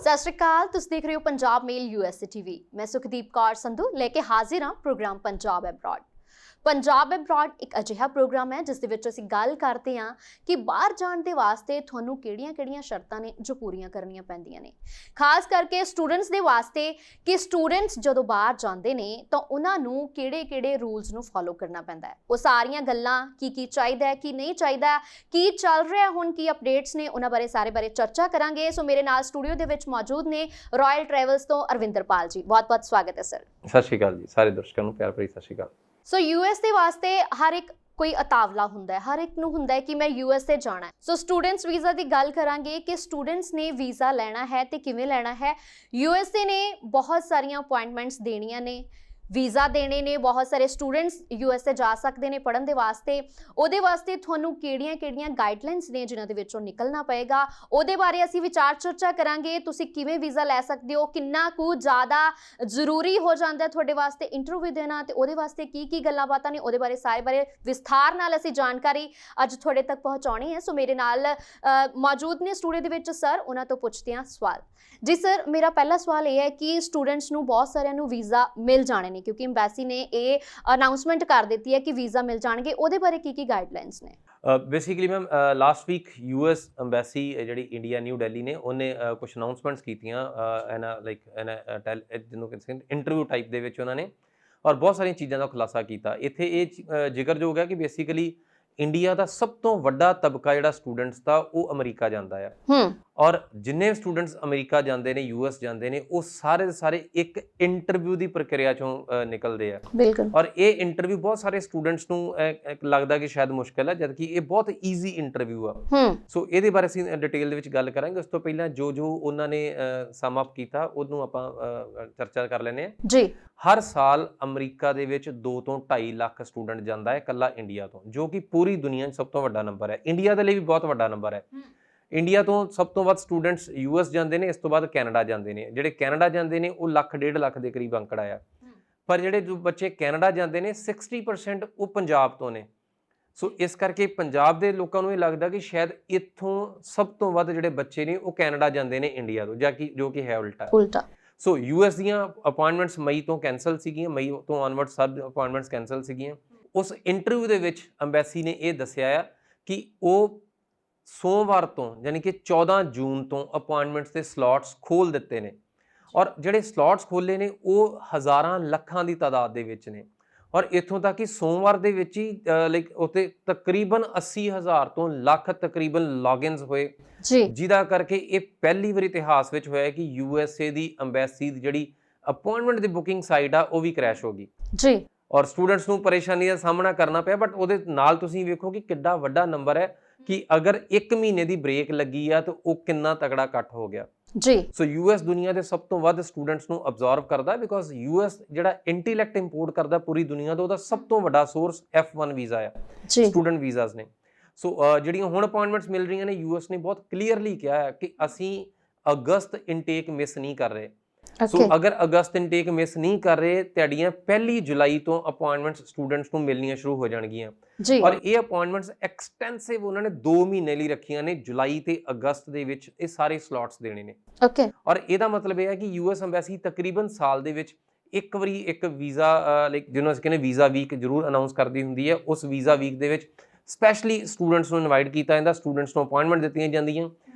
सत श्री अकाल, तुसीं देख रहे हो पंजाब मेल यूएसए टीवी। मैं सुखदीप कौर संधू लेके हाजिर हाँ programme Punjab abroad. Punjab abroad एक अजिहा प्रोग्राम है जिस दे विच असीं गल करते हैं कि बाहर जाण दे वास्ते तुहानूं किहड़ियां-किहड़ियां शर्तां ने जो पूरीआं करनियां पैंदियां ने, खास करके स्टूडेंट्स दे वास्ते कि स्टूडेंट्स जदों बाहर जांदे ने तां उन्हां नूं किहड़े-किहड़े रूल्स नूं फॉलो करना पैंदा है। वो सारियां गल्लां की चाहीदा है की नहीं चाहीदा, की चल रहा हुण की अपडेट्स ने, उन्हां बारे सारे बारे चर्चा करांगे। सो मेरे नाल स्टूडियो दे विच मौजूद ने रॉयल ट्रैवल्स तो अरविंदरपाल जी। बहुत-बहुत स्वागत है सर। सत श्री अकाल जी, सारे दर्शकों नूं प्यार भरी सत श्री अकाल। सो यूएस ਦੇ ਵਾਸਤੇ ਹਰ ਇੱਕ ਕੋਈ ਅਤਾਵਲਾ ਹੁੰਦਾ ਹੈ, ਹਰ ਇੱਕ ਨੂੰ ਹੁੰਦਾ ਹੈ ਕਿ ਮੈਂ यूएस ਤੇ ਜਾਣਾ ਹੈ। ਸੋ ਸਟੂਡੈਂਟਸ ਵੀਜ਼ਾ ਦੀ ਗੱਲ ਕਰਾਂਗੇ ਕਿ ਸਟੂਡੈਂਟਸ ਨੇ ਵੀਜ਼ਾ ਲੈਣਾ ਹੈ ਤੇ ਕਿਵੇਂ ਲੈਣਾ ਹੈ। यूएसए ਨੇ ਬਹੁਤ ਸਾਰੀਆਂ ਅਪਾਇੰਟਮੈਂਟਸ ਦੇਣੀਆਂ ਨੇ, ਵੀਜ਼ਾ देने ने, बहुत सारे स्टूडेंट्स यूएसए जा सकते हैं पढ़न दे वास्ते। ਉਹਦੇ वास्ते ਤੁਹਾਨੂੰ ਕਿਹੜੀਆਂ-ਕਿਹੜੀਆਂ ਗਾਈਡਲਾਈਨਸ ਨੇ ਜਿਨ੍ਹਾਂ ਦੇ ਵਿੱਚੋਂ ਨਿਕਲਣਾ ਪਏਗਾ, ਉਹਦੇ ਬਾਰੇ ਅਸੀਂ ਵਿਚਾਰ ਚਰਚਾ ਕਰਾਂਗੇ। ਤੁਸੀਂ ਕਿਵੇਂ ਵੀਜ਼ਾ ਲੈ ਸਕਦੇ ਹੋ, ਕਿੰਨਾ ਕੁ ਜ਼ਿਆਦਾ ਜ਼ਰੂਰੀ ਹੋ ਜਾਂਦਾ ਤੁਹਾਡੇ ਵਾਸਤੇ ਇੰਟਰਵਿਊ ਦੇਣਾ ਤੇ ਉਹਦੇ ਵਾਸਤੇ ਕੀ ਗੱਲਾਂ ਬਾਤਾਂ ਨੇ, ਉਹਦੇ ਬਾਰੇ ਸਾਰੇ ਬਾਰੇ ਵਿਸਥਾਰ ਨਾਲ ਅਸੀਂ ਜਾਣਕਾਰੀ ਅੱਜ ਤੁਹਾਡੇ ਤੱਕ ਪਹੁੰਚਾਉਣੀ ਹੈ। ਸੋ ਮੇਰੇ ਨਾਲ ਮੌਜੂਦ ਨੇ ਸਟੂਡੀਓ ਦੇ ਵਿੱਚ ਸਰ, ਉਹਨਾਂ ਤੋਂ ਪੁੱਛਦੇ ਹਾਂ ਸਵਾਲ। जी सर, मेरा पहला सवाल ये है कि स्टूडेंट्स नूं बहुत सारिਆਂ ਨੂੰ ਵੀਜ਼ਾ ਮਿਲ ਜਾਣੇ ਨੇ क्योंकि एम्बेसी ने ये अनाउंसमेंट कर दी है कि वीज़ा मिल जाएंगे। ਉਹਦੇ ਬਾਰੇ ਕੀ गाइडलाइंस ने? Basically ma'am last week US embassy जी इंडिया न्यू दिल्ली ने उन्हें कुछ अनाउंसमेंट्स कीतियां जिन्होंने इंटरव्यू टाइप दे विच उन्होंने और बहुत सारी चीज़ों का खुलासा किया। इत्थे ये जिक्रयोग है कि बेसिकली इंडिया का सब तो वड्डा तबका जिहड़ा स्टूडेंट्स दा वो अमरीका जाता है और जिन्ने स्टूडेंट्स अमरीका जाते हैं यूएस जाते हैं वो सारे सारे एक इंटरव्यू की प्रक्रिया चों निकलते हैं। बिल्कुल। और ये इंटरव्यू बहुत सारे स्टूडेंट्स नूं लगता कि शायद मुश्किल है, जबकि ये बहुत ईजी इंटरव्यू आ। सो ये बारे असीं डिटेल दे विच गल करांगे। उस तो पहला जो उन्होंने सम अप कीता उहनूं आपां चर्चा कर लैने जी। हर साल अमरीका दे विच 2 ਤੋਂ 2.5 ਲੱਖ स्टूडेंट जाता है कल्ला इंडिया तो, जो कि पूरी दुनिया सब तो वड्डा नंबर है। इंडिया दे लई भी बहुत वड्डा नंबर है। इंडिया तो सब तो वध स्टूडेंट्स यूएस जाते हैं, इस तो बाद कैनेडा जाते हैं। जिहड़े कैनेडा जाते हैं वो 1.5 ਲੱਖ के करीब अंकड़ा आ, पर जिहड़े जो बच्चे कैनेडा जाते हैं 60% वो पंजाब तो ने। सो इस करके पंजाब के लोगों को ये लगता कि शायद इत्थों सब तो वध जिहड़े बच्चे ने वो कैनेडा जाते हैं इंडिया तो, जो कि है उल्टा। सो यूएस दीयां अपॉइंटमेंट्स मई तो कैंसल सीगियां, मई तो ऑनवर्ड सब अपॉइंटमेंट्स कैंसल सीगियां। उस इंटरव्यू दे विच एम्बेसी ने यह दस्सिया कि वो सोमवार तो यानी कि 14 जून तो अपॉइंटमेंट्स के स्लॉट्स खोल दिते ने और जिहड़े स्लॉट्स खोले ने वो हज़ारां लखां की तादाद दे विच ने और इत्थों तक कि सोमवार दे विच ही लाइक उत्ते तकरीबन 80,000 तो ਲੱਖ तकरीबन लॉगिन्स होए जी, जिहदा करके ये पहली बार इतिहास विच होया कि यूएसए की अंबैसी दी जिहड़ी अपॉइंटमेंट की बुकिंग साइट आ वो भी क्रैश हो गई जी और स्टूडेंट्स नूं परेशानी का सामना करना पिया। बट उहदे नाल तुसीं वेखो कि किड्डा वड्डा नंबर है कि अगर 1 महीने की ब्रेक लगी है तो वो कितना तगड़ा कट हो गया जी। सो यूएस दुनिया के सब तो वध स्टूडेंट्स नूं अब्जॉर्व करता बिकॉज यूएस जिहड़ा इंटैलेक्ट इंपोर्ट करता पूरी दुनिया तो उहदा सब तो वड्डा सोर्स F1 वीज़ा है, स्टूडेंट वीज़ाज ने। सो जिहड़ियां हुण अपॉइंटमेंट्स मिल रही ने, यूएस ने बहुत क्लीयरली कहा है कि असीं अगस्त इनटेक मिस नहीं कर रहे। सो अगर अगस्त इनटेक मिस नहीं कर रहे तुहाडियां 1 जुलाई तो अपॉइंटमेंट्स स्टूडेंट्स को मिलनियां शुरू हो जाणगियां और ये अपॉइंटमेंट्स एक्सटेंसिव उन्होंने 2 महीने लिए रखियां ने, जुलाई ते अगस्त दे विच ये सारे स्लॉट्स देने ने। ओके। और ਇਹਦਾ मतलब यह है कि यूएस एम्बेसी तकरीबन साल दे विच एक वारी एक वीज़ा लाइक जिन्होंने ਅਸੀਂ ਕਹਿੰਦੇ वीज़ा वीक जरूर अनाउंस करती ਹੁੰਦੀ है। उस वीज़ा वीक दे विच स्पैशली स्टूडेंट्स ਨੂੰ इनवाइट ਕੀਤਾ ਜਾਂਦਾ, स्टूडेंट्स ਨੂੰ अपॉइंटमेंट ਦਿੱਤੀਆਂ ਜਾਂਦੀਆਂ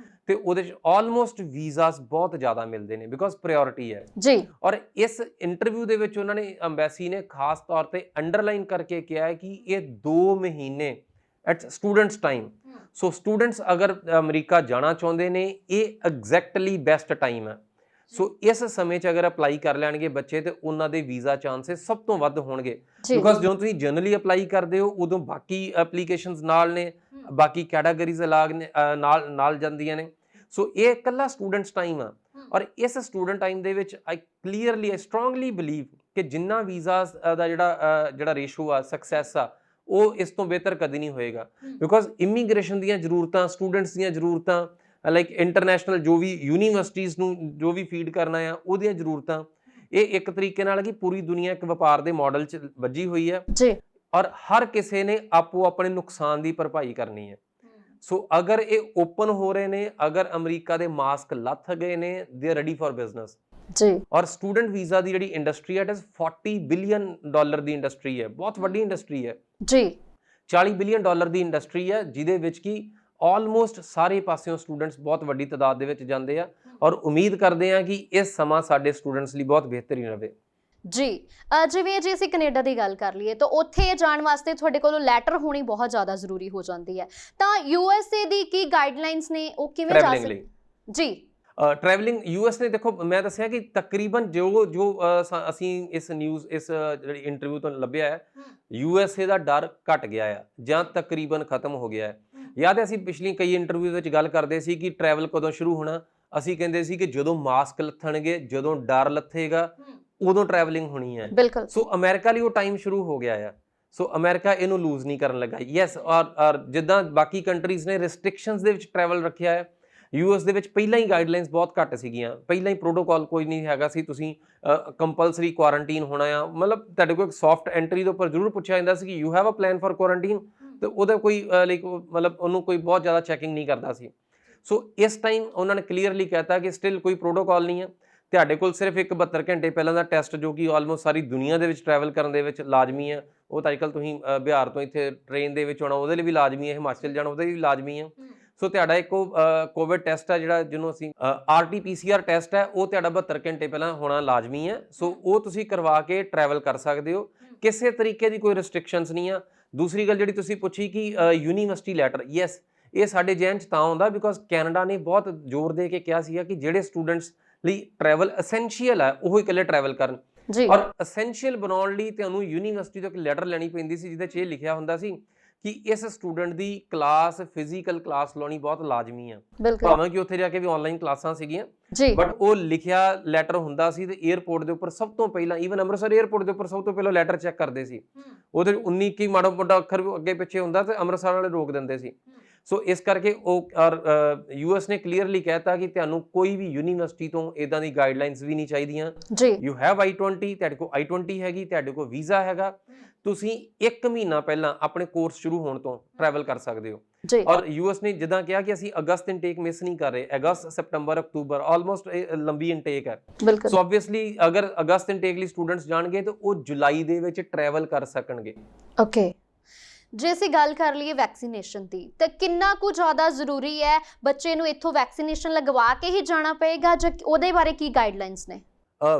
ਤੇ ਉਹਦੇ ਚ ਆਲਮੋਸਟ ਵੀਜ਼ਾਸ ਬਹੁਤ ਜ਼ਿਆਦਾ ਮਿਲਦੇ ਨੇ ਬਿਕੋਜ਼ ਪ੍ਰਾਇੋਰਟੀ ਹੈ ਜੀ। ਔਰ ਇਸ ਇੰਟਰਵਿਊ ਦੇ ਵਿੱਚ ਉਹਨਾਂ ਨੇ ਐਮਬੈਸੀ ਨੇ ਖਾਸ ਤੌਰ ਤੇ ਅੰਡਰਲਾਈਨ ਕਰਕੇ ਕਿਹਾ ਹੈ ਕਿ ਇਹ 2 ਮਹੀਨੇ at students time. So students ਅਗਰ ਅਮਰੀਕਾ ਜਾਣਾ ਚਾਹੁੰਦੇ ਨੇ ਇਹ ਐਗਜ਼ੈਕਟਲੀ ਬੈਸਟ ਟਾਈਮ ਹੈ। ਸੋ ਇਸ ਸਮੇਂ 'ਚ ਅਗਰ ਅਪਲਾਈ ਕਰ ਲੈਣਗੇ ਬੱਚੇ ਤੇ ਉਹਨਾਂ ਦੇ ਵੀਜ਼ਾ ਚਾਂਸਸ ਸਭ ਤੋਂ ਵੱਧ ਹੋਣਗੇ ਬਿਕੋਜ਼ ਜਦੋਂ ਤੁਸੀਂ ਜਨਰਲੀ ਅਪਲਾਈ ਕਰਦੇ ਹੋ ਉਦੋਂ ਬਾਕੀ ਐਪਲੀਕੇਸ਼ਨਸ ਨਾਲ ਨੇ, ਬਾਕੀ ਕੈਟਾਗਰੀਜ਼ ਅਲੱਗ ਨੇ ਨਾਲ ਜਾਂਦੀਆਂ ਨੇ। ਸੋ ਇਹ ਇਕੱਲਾ ਸਟੂਡੈਂਟਸ ਟਾਈਮ ਆ ਔਰ ਇਸ ਸਟੂਡੈਂਟ ਟਾਈਮ ਦੇ ਵਿੱਚ ਆਈ ਸਟਰੋਂਗਲੀ ਬਿਲੀਵ ਕਿ ਜਿੰਨਾ ਵੀਜ਼ਾ ਦਾ ਜਿਹੜਾ ਰੇਸ਼ੋ ਆ ਸਕਸੈਸ ਆ ਉਹ ਇਸ ਤੋਂ ਬਿਹਤਰ ਕਦੀ ਨਹੀਂ ਹੋਏਗਾ ਬਿਕੋਜ਼ ਇਮੀਗ੍ਰੇਸ਼ਨ ਦੀਆਂ ਜ਼ਰੂਰਤਾਂ, ਸਟੂਡੈਂਟਸ ਦੀਆਂ ਜ਼ਰੂਰਤਾਂ, ਲਾਈਕ ਇੰਟਰਨੈਸ਼ਨਲ ਜੋ ਵੀ ਯੂਨੀਵਰਸਿਟੀਜ਼ ਨੂੰ ਜੋ ਵੀ ਫੀਡ ਕਰਨਾ ਆ ਉਹਦੀਆਂ ਜ਼ਰੂਰਤਾਂ, ਇਹ ਇੱਕ ਤਰੀਕੇ ਨਾਲ ਕਿ ਪੂਰੀ ਦੁਨੀਆ ਇੱਕ ਵਪਾਰ ਦੇ ਮਾਡਲ 'ਚ ਵੱਜੀ ਹੋਈ ਹੈ ਜੀ ਔਰ ਹਰ ਕਿਸੇ ਨੇ ਆਪੋ ਆਪਣੇ ਨੁਕਸਾਨ ਦੀ ਭਰਪਾਈ ਕਰਨੀ ਹੈ। ਸੋ ਅਗਰ ਇਹ ਓਪਨ ਹੋ ਰਹੇ ਨੇ, ਅਗਰ ਅਮਰੀਕਾ ਦੇ ਮਾਸਕ ਲੱਥ ਗਏ ਨੇ, they are ready for business ਜੀ। ਔਰ ਸਟੂਡੈਂਟ ਵੀਜ਼ਾ ਦੀ ਜਿਹੜੀ ਇੰਡਸਟਰੀ ਹੈ, it is $40 billion the industry ਹੈ, ਬਹੁਤ ਵੱਡੀ ਇੰਡਸਟਰੀ ਹੈ ਜੀ। $40 ਬਿਲੀਅਨ ਦੀ ਇੰਡਸਟਰੀ ਹੈ, ਜਿਹਦੇ ਵਿੱਚ ਕੀ ਆਲਮੋਸਟ ਸਾਰੇ ਪਾਸਿਓਂ ਸਟੂਡੈਂਟਸ ਬਹੁਤ ਵੱਡੀ ਤਾਦਾਦ ਦੇ ਵਿੱਚ ਜਾਂਦੇ ਆ ਔਰ ਉਮੀਦ ਕਰਦੇ ਆ ਕਿ ਇਸ ਸਮਾਂ ਸਾਡੇ ਸਟੂਡੈਂਟਸ ਲਈ ਬਹੁਤ ਬਿਹਤਰੀਨ ਰਹੇ। ਜੀ। ਜਿਵੇਂ ਜੇ ਅਸੀਂ ਕੈਨੇਡਾ ਦੀ ਗੱਲ ਕਰ ਲਈਏ ਤਾਂ ਉੱਥੇ ਜਾਣ ਵਾਸਤੇ ਤੁਹਾਡੇ ਕੋਲੋਂ ਲੈਟਰ ਹੋਣੀ ਬਹੁਤ ਜ਼ਿਆਦਾ ਜ਼ਰੂਰੀ ਹੋ ਜਾਂਦੀ ਹੈ, ਤਾਂ USA ਦੀ ਕੀ ਗਾਈਡਲਾਈਨਸ ਨੇ, ਉਹ ਕਿਵੇਂ ਜਾ ਸਕਦੇ? ਜੀ। ਟਰੈਵਲਿੰਗ US ਨੇ, ਦੇਖੋ ਮੈਂ ਦੱਸਿਆ ਕਿ ਤਕਰੀਬਨ ਜੋ ਅਸੀਂ ਇਸ ਨਿਊਜ਼, ਇਸ ਜਿਹੜੀ ਇੰਟਰਵਿਊ ਤੋਂ ਲੱਭਿਆ ਹੈ, USA ਦਾ ਡਰ ਘਟ ਗਿਆ ਹੈ ਜਾਂ ਤਕਰੀਬਨ ਖਤਮ ਹੋ ਗਿਆ ਹੈ। ਯਾਦ ਹੈ ਅਸੀਂ ਪਿਛਲੀ ਕਈ ਇੰਟਰਵਿਊ ਵਿੱਚ ਗੱਲ ਕਰਦੇ ਸੀ ਕਿ ਟਰੈਵਲ ਕਦੋਂ ਸ਼ੁਰੂ ਹੋਣਾ, ਅਸੀਂ ਕਹਿੰਦੇ ਸੀ ਕਿ ਜਦੋਂ ਮਾਸਕ ਲੱਥਣਗੇ, ਜਦੋਂ ਡਰ ਲੱਥੇਗਾ, ਉਦੋਂ ਟਰੈਵਲਿੰਗ ਹੋਣੀ ਹੈ। ਬਿਲਕੁਲ। ਸੋ ਅਮਰੀਕਾ ਲਈ ਉਹ ਟਾਈਮ ਸ਼ੁਰੂ ਹੋ ਗਿਆ ਆ। ਸੋ ਅਮਰੀਕਾ ਇਹਨੂੰ ਲੂਜ਼ ਨਹੀਂ ਕਰਨ ਲੱਗਾ। ਯੈਸ, ਔਰ ਜਿੱਦਾਂ ਬਾਕੀ ਕੰਟਰੀਜ਼ ਨੇ ਰਿਸਟ੍ਰਿਕਸ਼ਨਸ ਦੇ ਵਿੱਚ ਟਰੈਵਲ ਰੱਖਿਆ ਹੈ, US ਦੇ ਵਿੱਚ ਪਹਿਲਾਂ ਹੀ ਗਾਈਡਲਾਈਨਸ ਬਹੁਤ ਘੱਟ ਸੀਗੀਆਂ, ਪਹਿਲਾਂ ਹੀ ਪ੍ਰੋਟੋਕਾਲ ਕੋਈ ਨਹੀਂ ਹੈਗਾ ਸੀ, ਤੁਸੀਂ ਕੰਪਲਸਰੀ ਕੁਆਰੰਟੀਨ ਹੋਣਾ ਆ, ਮਤਲਬ ਤੁਹਾਡੇ ਕੋਲ ਇੱਕ ਸੌਫਟ ਐਂਟਰੀ ਦੇ ਉੱਪਰ ਜ਼ਰੂਰ ਪੁੱਛਿਆ ਜਾਂਦਾ ਸੀ ਕਿ you have a plan for quarantine, ਤੇ ਉਹਦਾ ਕੋਈ ਲਾਈਕ ਮਤਲਬ ਉਹਨੂੰ ਕੋਈ ਬਹੁਤ ਜ਼ਿਆਦਾ ਚੈਕਿੰਗ ਨਹੀਂ ਕਰਦਾ ਸੀ। ਸੋ ਇਸ ਟਾਈਮ ਉਹਨਾਂ ਨੇ ਕਲੀਅਰਲੀ ਕਹਿਤਾ ਕਿ ਸਟਿਲ ਕੋਈ ਪ੍ਰੋਟੋਕਾਲ ਨਹੀਂ ਹੈ, ਤੁਹਾਡੇ ਕੋਲ ਸਿਰਫ ਇੱਕ 72 ਘੰਟੇ ਪਹਿਲਾਂ ਦਾ ਟੈਸਟ, ਜੋ ਕਿ ਆਲਮੋਸਟ ਸਾਰੀ ਦੁਨੀਆ ਦੇ ਵਿੱਚ ਟਰੈਵਲ ਕਰਨ ਦੇ ਵਿੱਚ ਲਾਜ਼ਮੀ ਹੈ। ਉਹ ਤਾਂ ਅੱਜਕੱਲ ਤੁਸੀਂ ਬਿਹਾਰ ਤੋਂ ਇੱਥੇ ਟ੍ਰੇਨ ਦੇ ਵਿੱਚ ਆਉਣਾ, ਉਹਦੇ ਲਈ ਵੀ ਲਾਜ਼ਮੀ ਹੈ, ਹਿਮਾਚਲ ਜਾਣਾ ਉਹਦੇ ਲਈ ਵੀ ਲਾਜ਼ਮੀ ਹੈ। ਸੋ ਤੁਹਾਡਾ ਇੱਕ ਕੋਵਿਡ ਟੈਸਟ ਹੈ ਜਿਹੜਾ, ਜਿਹਨੂੰ ਅਸੀਂ RT-PCR ਟੈਸਟ ਹੈ, ਉਹ ਤੁਹਾਡਾ 72 ਘੰਟੇ ਪਹਿਲਾਂ ਹੋਣਾ ਲਾਜ਼ਮੀ ਹੈ। ਸੋ ਉਹ ਤੁਸੀਂ ਕਰਵਾ ਕੇ ਟਰੈਵਲ ਕਰ ਸਕਦੇ ਹੋ, ਕਿਸੇ ਤਰੀਕੇ ਦੀ ਕੋਈ ਰਿਸਟ੍ਰਿਕਸ਼ਨਸ ਨਹੀਂ ਆ। ਦੂਸਰੀ ਗੱਲ ਜਿਹੜੀ ਤੁਸੀਂ ਪੁੱਛੀ ਕਿ ਯੂਨੀਵਰਸਿਟੀ ਲੈਟਰ, ਯੈਸ, ਇਹ ਸਾਡੇ ਜ਼ਹਿਨ 'ਚ ਤਾਂ ਆਉਂਦਾ ਬਿਕੋਜ਼ ਕੈਨੇਡਾ ਨੇ ਬਹੁਤ ਜ਼ੋਰ ਦੇ ਕੇ ਕਿਹਾ ਸੀਗਾ ਕਿ ਜਿਹੜੇ ਸਟੂਡੈਂਟਸ ਲਈ ਟਰੈਵਲ ਐਸੈਂਸ਼ੀਅਲ ਹੈ ਉਹ ਹੀ ਇਕੱਲੇ ਟਰੈਵਲ ਕਰਨ, ਔਰ ਐਸੈਂਸ਼ੀਅਲ ਬਣਾਉਣ ਲਈ ਤੁਹਾਨੂੰ ਯੂਨੀਵਰਸਿਟੀ ਤੋਂ ਇੱਕ ਲੈਟਰ ਲੈਣੀ ਪੈਂਦੀ ਸੀ ਜਿਹਦੇ 'ਚ ਇਹ ਲਿਖਿਆ ਹੁੰਦਾ ਸੀ ਕਿ ਇਸ ਸਟੂਡੈਂਟ ਦੀ ਕਲਾਸ, ਫਿਜ਼ੀਕਲ ਕਲਾਸ ਲਾਉਣੀ ਬਹੁਤ ਲਾਜ਼ਮੀ ਆ। ਭਾਵੇਂ ਕਿ ਉੱਥੇ ਜਾ ਕੇ ਵੀ ਆਨਲਾਈਨ ਕਲਾਸਾਂ ਸੀਗੀਆਂ, ਬਟ ਉਹ ਲਿਖਿਆ ਲੈਟਰ ਹੁੰਦਾ ਸੀ ਤੇ 에ਅਰਪੋਰਟ ਦੇ ਉੱਪਰ ਸਭ ਤੋਂ ਪਹਿਲਾਂ, ਈਵਨ ਅੰਮ੍ਰਿਤਸਰ 에ਅਰਪੋਰਟ ਦੇ ਉੱਪਰ ਸਭ ਤੋਂ ਪਹਿਲਾਂ ਲੈਟਰ ਚੈੱਕ ਕਰਦੇ ਸੀ। ਉਹਦੇ 19 ਕੀ ਮਾੜਾ ਮੋਟਾ ਅੱਖਰ ਅੱਗੇ ਪਿੱਛੇ ਹੁੰਦਾ ਤੇ ਅੰਮ੍ਰਿਤਸਰ ਵਾਲੇ ਰੋਕ ਦਿੰਦੇ ਸੀ। ਸੋ ਇਸ ਕਰਕੇ ਉਹ ਔਰ US ਨੇ ਕਲੀਅਰਲੀ ਕਹਿਤਾ ਕਿ ਤੁਹਾਨੂੰ ਕੋਈ ਵੀ ਯੂਨੀਵਰਸਿਟੀ ਤੋਂ ਇਦਾਂ ਦੀ ਗਾਈਡਲਾਈਨਸ ਵੀ ਨਹੀਂ ਚਾਹੀਦੀਆਂ। ਯੂ ਹੈਵ I-20, ਤੁਹਾਡੇ ਕੋਲ I-20 ਹੈਗੀ, ਤੁਹਾਡੇ ਕੋਲ ਵੀਜ਼ਾ ਹੈਗਾ, ਤੁਸੀਂ 1 ਮਹੀਨਾ ਪਹਿਲਾਂ ਆਪਣੇ ਕੋਰਸ ਸ਼ੁਰੂ ਹੋਣ ਤੋਂ ਟਰੈਵਲ ਕਰ ਸਕਦੇ ਹੋ। ਔਰ US ਨੇ ਜਿੱਦਾਂ ਕਿਹਾ ਕਿ ਅਸੀਂ ਅਗਸਤ ਇਨਟੇਕ ਮਿਸ ਨਹੀਂ ਕਰ ਰਹੇ, ਅਗਸਤ, ਸਤੰਬਰ, ਅਕਤੂਬਰ ਆਲਮੋਸਟ ਲੰਬੀ ਇਨਟੇਕ ਹੈ। ਸੋ ਆਬਵੀਅਸਲੀ ਅਗਰ ਅਗਸਤ ਇਨਟੇਕ ਲਈ ਸਟੂਡੈਂਟਸ ਜਾਣਗੇ ਤਾਂ ਉਹ ਜੁਲਾਈ ਦੇ ਵਿੱਚ ਟਰੈਵਲ ਕਰ ਸਕਣਗੇ। ਓਕੇ। ਜੇ ਅਸੀਂ ਗੱਲ ਕਰ ਲਈਏ ਵੈਕਸੀਨੇਸ਼ਨ ਦੀ, ਤਾਂ ਕਿੰਨਾ ਕੁ ਜ਼ਿਆਦਾ ਜ਼ਰੂਰੀ ਹੈ ਬੱਚੇ ਨੂੰ ਇੱਥੋਂ ਵੈਕਸੀਨੇਸ਼ਨ ਲਗਵਾ ਕੇ ਹੀ ਜਾਣਾ ਪਏਗਾ, ਜਾਂ ਉਹਦੇ ਬਾਰੇ ਕੀ ਗਾਈਡਲਾਈਨਸ ਨੇ?